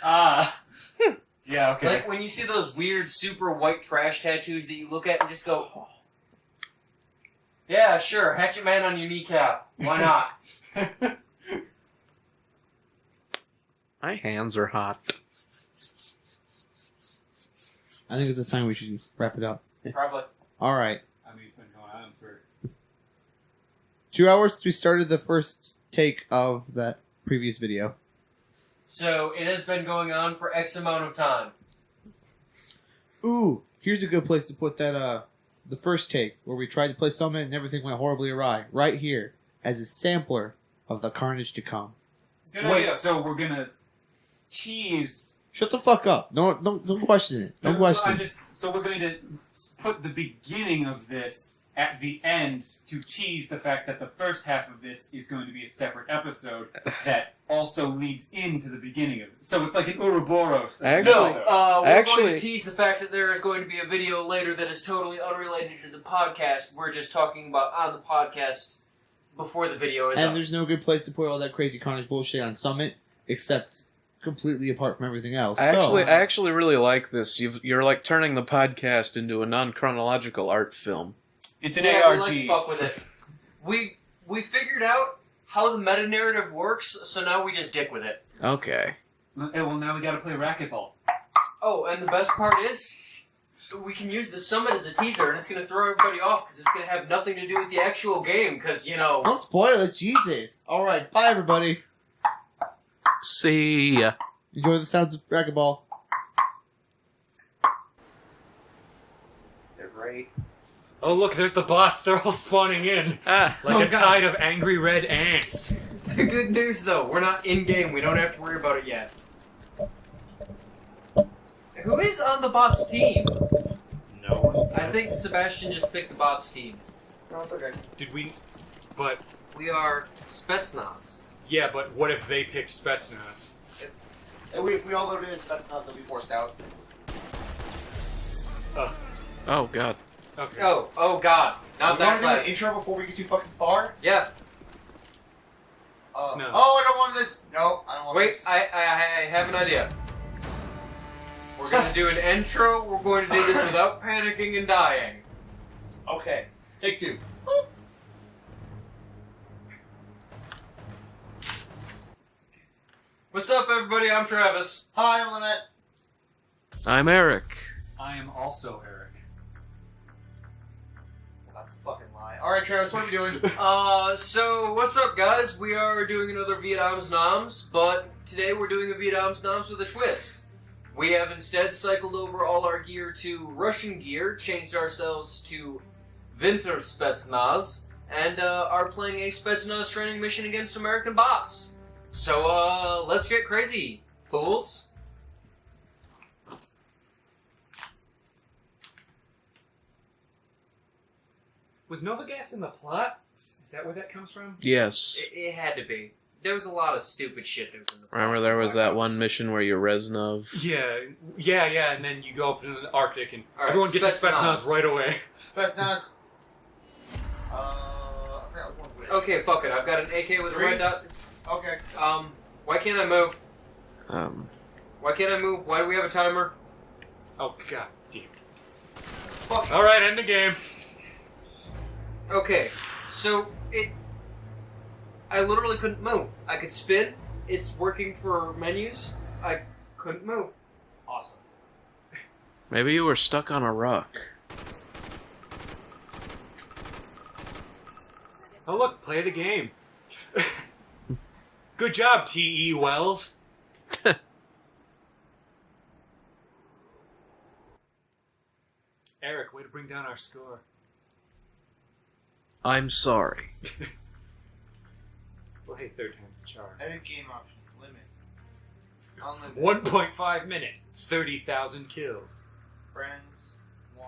Speaker 1: Yeah, okay.
Speaker 2: Like when you see those weird, super white trash tattoos that you look at and just go, oh. Yeah, sure, Hatchet Man on your kneecap. Why not?
Speaker 4: My hands are hot.
Speaker 3: I think it's a sign we should wrap it up.
Speaker 2: Probably.
Speaker 3: All right.
Speaker 1: I mean, it's been going on for...
Speaker 3: 2 hours since we started the first take of that previous video.
Speaker 2: So it has been going on for X amount of time.
Speaker 3: Ooh, here's a good place to put that, the first take, where we tried to play Summit and everything went horribly awry. Right here, as a sampler of the carnage to come.
Speaker 2: Good
Speaker 1: Wait,
Speaker 2: idea.
Speaker 1: so we're gonna tease...
Speaker 3: Shut the fuck up. Don't question it. Don't question it.
Speaker 1: So we're going to put the beginning of this at the end to tease the fact that the first half of this is going to be a separate episode that also leads into the beginning of it. So it's like an Ouroboros.
Speaker 4: Actually-
Speaker 2: No, we're going
Speaker 4: Actually-
Speaker 2: to tease the fact that there is going to be a video later that is totally unrelated to the podcast. We're just talking about on the podcast before the video is
Speaker 3: And
Speaker 2: up.
Speaker 3: there's no good place to put all that crazy carnage bullshit on Summit, except completely apart from everything else.
Speaker 4: I actually really like this. You're like turning the podcast into a non-chronological art film.
Speaker 1: It's an
Speaker 2: Yeah,
Speaker 1: ARG.
Speaker 2: we like to fuck with it. We figured out how the meta narrative works, so now we just dick with it.
Speaker 4: Okay.
Speaker 1: Well, now we gotta play racquetball.
Speaker 2: Oh, and the best part is, we can use the summit as a teaser, and it's going to throw everybody off because it's going to have nothing to do with the actual game. Because
Speaker 3: Don't spoil it, Jesus. All right, bye everybody.
Speaker 4: See ya.
Speaker 3: Enjoy the sounds of racquetball.
Speaker 2: they're great.
Speaker 1: Oh, look, there's the bots. They're all spawning in.
Speaker 4: Ah.
Speaker 1: Like a tide of angry red ants.
Speaker 2: The good news, though, we're not in game. We don't have to worry about it yet. Who is on the bots team?
Speaker 1: No one.
Speaker 2: I think Sebastian just picked the bots team. No, it's okay.
Speaker 1: Did we... But...
Speaker 2: We are Spetznoms.
Speaker 1: Yeah, but what if they picked Spetznoms?
Speaker 3: If we all go to Spetznoms, they'll be forced out.
Speaker 4: Oh god.
Speaker 1: Okay.
Speaker 2: Oh God. Not that
Speaker 3: do an
Speaker 2: fast.
Speaker 3: intro before we get too fucking far?
Speaker 2: Yeah.
Speaker 1: Snow.
Speaker 3: Oh, I don't want this. No, I don't want
Speaker 2: Wait,
Speaker 3: this.
Speaker 2: I have an idea. We're gonna do an intro. We're going to do this without panicking and dying.
Speaker 3: Okay, take two.
Speaker 2: What's up, everybody? I'm Travis.
Speaker 3: Hi, I'm Lynette.
Speaker 4: I'm Eric.
Speaker 1: I am also Eric.
Speaker 3: That's a fucking lie. Alright, Travis, what are we doing?
Speaker 2: So what's up, guys? We are doing another Vietnam's Noms, but today we're doing a Vietnam's Noms with a twist. We have instead cycled over all our gear to Russian gear, changed ourselves to Winter Spetznoms, and are playing a Spetznoz training mission against American bots. So, let's get crazy, fools.
Speaker 1: Was Nova Gas in the plot? Is that where that comes from?
Speaker 4: Yes.
Speaker 2: It had to be. There was a lot of stupid shit that was in the
Speaker 4: Remember there was that one mission where you Reznov?
Speaker 1: Yeah, and then you go up into the Arctic and
Speaker 2: All right,
Speaker 1: everyone gets to
Speaker 2: Spetznoz.
Speaker 1: Spetznoz right away.
Speaker 3: Spetznoz. I forgot which one was it.
Speaker 2: Okay, fuck it. I've got an AK with a
Speaker 3: Three?
Speaker 2: red dot.
Speaker 3: Okay.
Speaker 2: Why can't I move?
Speaker 3: Why can't I move? Why do we have a timer?
Speaker 1: Oh, god damn.
Speaker 3: Fuck.
Speaker 1: Alright, end the game.
Speaker 2: Okay, so I literally couldn't move. I could spin. It's working for menus. I couldn't move.
Speaker 3: Awesome.
Speaker 4: Maybe you were stuck on a rock.
Speaker 1: Oh look, play the game. Good job, T.E. Wells. Eric, way to bring down our score.
Speaker 4: I'm sorry.
Speaker 1: Well, hey, third time's the charm.
Speaker 3: Edit game option. Limit. Unlimited.
Speaker 1: 1.5 minute, 30,000 kills.
Speaker 3: Friends, 1,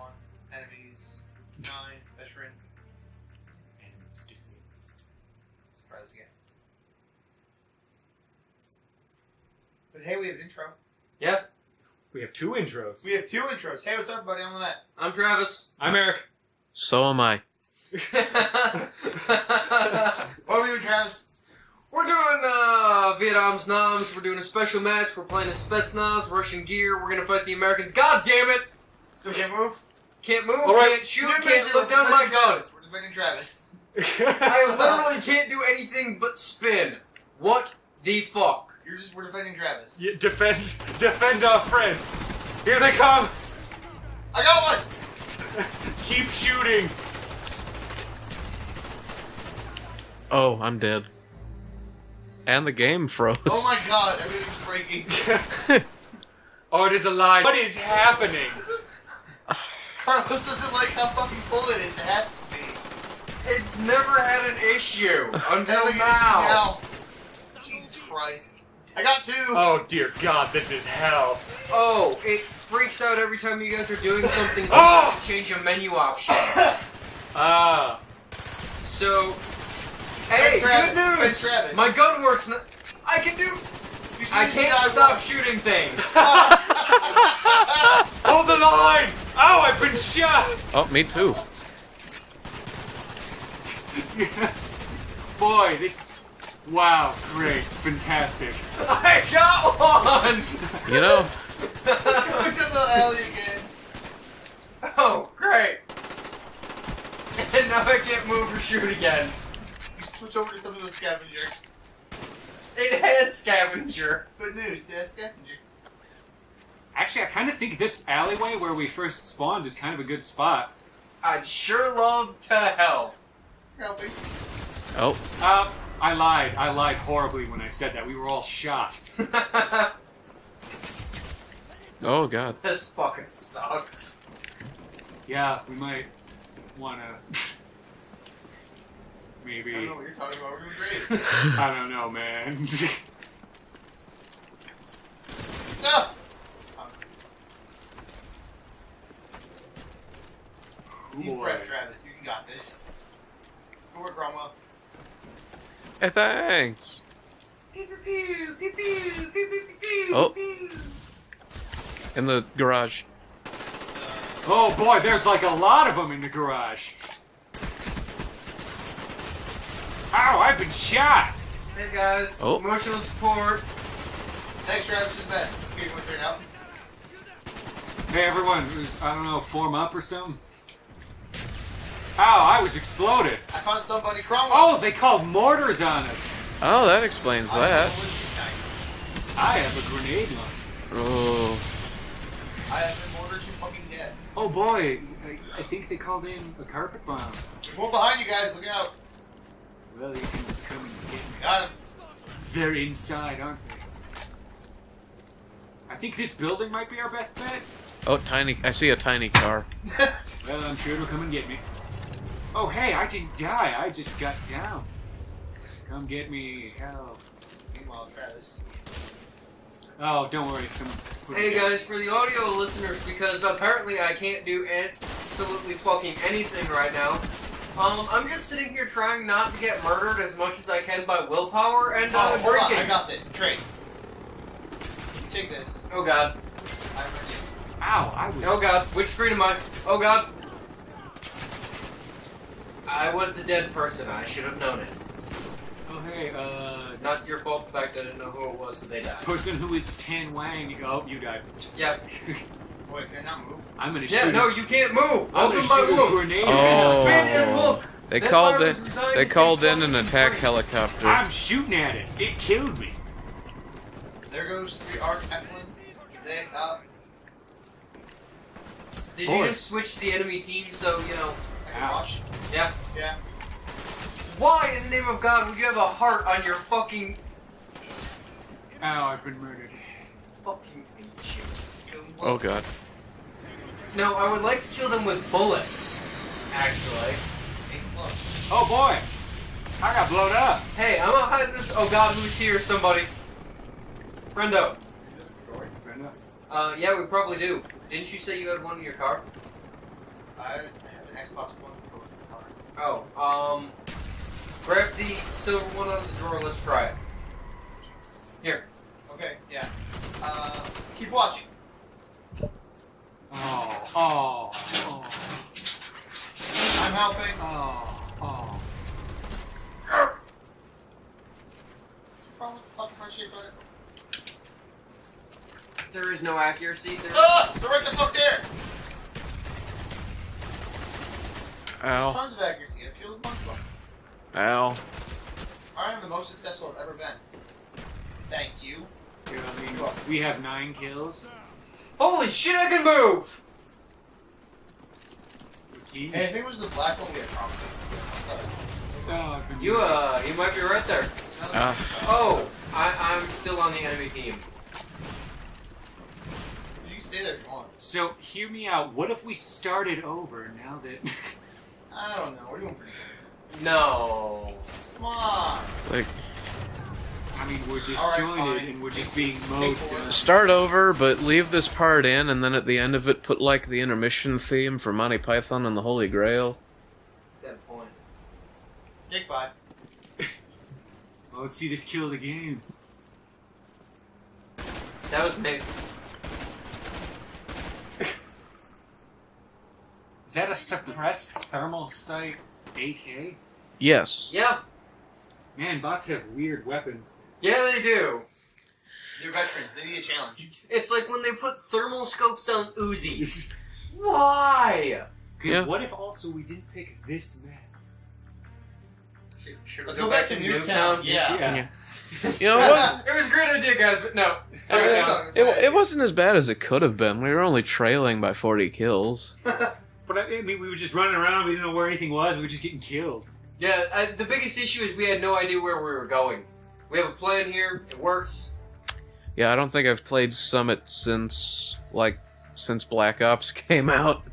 Speaker 3: enemies, 9, veteran.
Speaker 1: Enemies to see.
Speaker 3: Try this again. But hey, we have an intro.
Speaker 2: Yep.
Speaker 1: We have 2 intros.
Speaker 3: We have 2 intros. Hey, what's up, everybody? I'm the net.
Speaker 2: I'm Travis.
Speaker 1: I'm Eric.
Speaker 4: So am I.
Speaker 3: What are we doing, Travis?
Speaker 2: We're doing Spetznoms. We're doing a special match. We're playing as Spetznoms, Russian gear. We're gonna fight the Americans. God damn it!
Speaker 3: Still can't move?
Speaker 2: Can't move,
Speaker 1: All right.
Speaker 2: can't shoot, can't look down my gun.
Speaker 3: Travis. We're defending Travis.
Speaker 2: I literally can't do anything but spin. What the fuck?
Speaker 3: We're defending Travis.
Speaker 1: Yeah, defend our friend. Here they come.
Speaker 3: I got one!
Speaker 1: Keep shooting.
Speaker 4: Oh, I'm dead. And the game froze.
Speaker 3: Oh my god, everything's breaking.
Speaker 1: Oh, it is alive. What is happening?
Speaker 3: Carlos doesn't like how fucking full it is. It has to be.
Speaker 2: It's never had an issue until
Speaker 3: Having an
Speaker 2: now.
Speaker 3: issue now. Jesus Christ. I got 2!
Speaker 1: Oh dear God, this is hell.
Speaker 2: Oh, it freaks out every time you guys are doing something.
Speaker 1: Oh!
Speaker 2: Change a menu option.
Speaker 1: Ah.
Speaker 2: So, hey,
Speaker 3: Travis,
Speaker 2: good news!
Speaker 3: defend Travis.
Speaker 2: My gun works. I can do.
Speaker 3: You should
Speaker 2: I
Speaker 3: use the
Speaker 2: can't
Speaker 3: guy
Speaker 2: stop
Speaker 3: once.
Speaker 2: shooting things.
Speaker 1: Hold the line. Oh, I've been shot.
Speaker 4: Oh, me too.
Speaker 1: Boy, this. Wow, great, fantastic.
Speaker 2: I got one.
Speaker 4: You know,
Speaker 3: Look at the alley again.
Speaker 2: Oh, great! And now I can't move or shoot again.
Speaker 3: You switch over to something with scavenger.
Speaker 2: It has scavenger.
Speaker 3: Good news, it has scavenger.
Speaker 1: Actually, I kind of think this alleyway where we first spawned is kind of a good spot.
Speaker 2: I'd sure love to help.
Speaker 3: Helping.
Speaker 4: oh,
Speaker 1: I lied. I lied horribly when I said that. We were all shot.
Speaker 4: oh god.
Speaker 2: This fucking sucks.
Speaker 1: Yeah, we might wanna.
Speaker 3: I
Speaker 1: Maybe.
Speaker 3: don't know what you're talking about. We're doing great.
Speaker 1: I don't know, man.
Speaker 3: No! Deep
Speaker 1: Boy.
Speaker 3: breath, Travis. You got this. Good work, Cromwell.
Speaker 4: Hey, thanks.
Speaker 2: Pew pew pew pew pew pew pew pew
Speaker 4: Oh.
Speaker 2: pew.
Speaker 4: In the garage.
Speaker 1: Oh boy, there's like a lot of them in the garage. Ow, I've been shot.
Speaker 2: Hey guys,
Speaker 4: Oh.
Speaker 2: emotional support.
Speaker 3: Thanks, Travis is the best. Okay, what's right now?
Speaker 1: Hey everyone, I don't know, form up or something? Ow, I was exploded.
Speaker 3: I found somebody, Cromwell.
Speaker 1: Oh, they called mortars on us.
Speaker 4: Oh, that explains
Speaker 3: I have
Speaker 4: that.
Speaker 3: a ballistic knife.
Speaker 1: I have a grenade launcher.
Speaker 4: Oh.
Speaker 3: I have been ordered to fucking death.
Speaker 1: Oh boy, I think they called in a carpet bomb.
Speaker 3: There's one behind you guys. Look out.
Speaker 1: Well, you can come and get me.
Speaker 3: Got him.
Speaker 1: They're inside, aren't they? I think this building might be our best bet.
Speaker 4: Oh, tiny. I see a tiny car.
Speaker 1: Well, I'm sure it'll come and get me. Oh, hey, I didn't die. I just got down. Come get me. Help.
Speaker 3: Meanwhile, Travis.
Speaker 1: Oh, don't worry.
Speaker 2: Hey guys, for the audio listeners, because apparently I can't do absolutely fucking anything right now. I'm just sitting here trying not to get murdered as much as I can by willpower and
Speaker 3: Oh, hold on.
Speaker 2: drinking.
Speaker 3: I got this. Trade. Take this.
Speaker 2: Oh god.
Speaker 3: I'm ready.
Speaker 1: Ow, I was...
Speaker 2: Oh god. Which screen am I? Oh god. I was the dead person. I should have known it.
Speaker 1: Oh, hey,
Speaker 2: Not your fault, the fact I didn't know who it was, so they died.
Speaker 1: person who is Tan Wang. Oh, you died.
Speaker 2: Yeah.
Speaker 3: Wait, can I not move?
Speaker 1: I'm gonna
Speaker 2: Yeah,
Speaker 1: shoot
Speaker 2: no, you can't move!
Speaker 1: I'm
Speaker 2: Open
Speaker 1: gonna
Speaker 2: my
Speaker 1: shoot a
Speaker 2: wound!
Speaker 1: grenade.
Speaker 2: You can spin and
Speaker 4: Oh.
Speaker 2: look!
Speaker 4: They
Speaker 2: That
Speaker 4: called
Speaker 2: virus
Speaker 4: it.
Speaker 2: resigned
Speaker 4: They
Speaker 2: to
Speaker 4: called
Speaker 2: say
Speaker 4: in an
Speaker 2: fucking
Speaker 4: attack
Speaker 2: free.
Speaker 4: helicopter.
Speaker 1: I'm shooting at it. It killed me.
Speaker 3: There goes 3 Arc Eflin. They,
Speaker 2: Did
Speaker 1: Boy.
Speaker 2: you just switch the enemy team so, you know...
Speaker 3: I can watch.
Speaker 2: Yeah.
Speaker 3: Yeah.
Speaker 2: Why, in the name of God, would you have a heart on your fucking...
Speaker 1: Ow, I've been murdered.
Speaker 2: Fucking hate you.
Speaker 4: Oh god.
Speaker 2: No, I would like to kill them with bullets, actually.
Speaker 1: Oh boy, I got blown up.
Speaker 2: Hey, I'm gonna hide this... Oh god, who's here? Somebody. Brendo. Yeah, we probably do. Didn't you say you had one in your car?
Speaker 3: I have an Xbox One controller in the car.
Speaker 2: Oh, grab the silver one out of the drawer. Let's try it. Here.
Speaker 3: Okay, yeah. Keep watching.
Speaker 1: Oh.
Speaker 3: I'm helping.
Speaker 1: Oh.
Speaker 3: What's the fucking heart shape on it?
Speaker 2: There is no accuracy. There.
Speaker 3: They're right the fuck there!
Speaker 4: Ow.
Speaker 3: Tons of accuracy. I've killed a bunch of them.
Speaker 4: Ow.
Speaker 3: I am the most successful I've ever been. Thank you.
Speaker 1: Yeah, I mean, we have 9 kills.
Speaker 2: Holy shit! I can move.
Speaker 3: Hey, I think it was the black one we had problems with.
Speaker 2: You might be right there. Oh, I'm still on the enemy team.
Speaker 3: You can stay there if you want.
Speaker 1: So, hear me out. What if we started over now that...
Speaker 3: I don't know. We're doing pretty good.
Speaker 2: No.
Speaker 3: Come on.
Speaker 4: Like,
Speaker 1: I mean, we're just
Speaker 3: Alright,
Speaker 1: joined
Speaker 3: fine.
Speaker 1: and we're just being mowed down.
Speaker 4: start over, but leave this part in, and then at the end of it, put like the intermission theme for Monty Python and the Holy Grail.
Speaker 2: What's that point?
Speaker 3: Take 5.
Speaker 1: Well, let's see this kill the game.
Speaker 2: That was me.
Speaker 1: Is that a suppressed thermal sight AK?
Speaker 4: Yes.
Speaker 2: Yeah.
Speaker 1: Man, bots have weird weapons.
Speaker 2: Yeah, they do.
Speaker 3: They're veterans. They need a challenge.
Speaker 2: It's like when they put thermal scopes on Uzis. Why?
Speaker 1: Good.
Speaker 4: Yeah.
Speaker 1: What if also we didn't pick this map?
Speaker 2: Should
Speaker 3: Let's go back to Newtown. Yeah.
Speaker 4: Yeah. You know, it was,
Speaker 2: It was a great idea, guys, but no.
Speaker 4: it wasn't as bad as it could have been. We were only trailing by 40 kills.
Speaker 1: But I mean, we were just running around. We didn't know where anything was. We were just getting killed.
Speaker 2: Yeah, the biggest issue is we had no idea where we were going. We have a plan here. It works.
Speaker 4: Yeah, I don't think I've played Summit since Black Ops came out.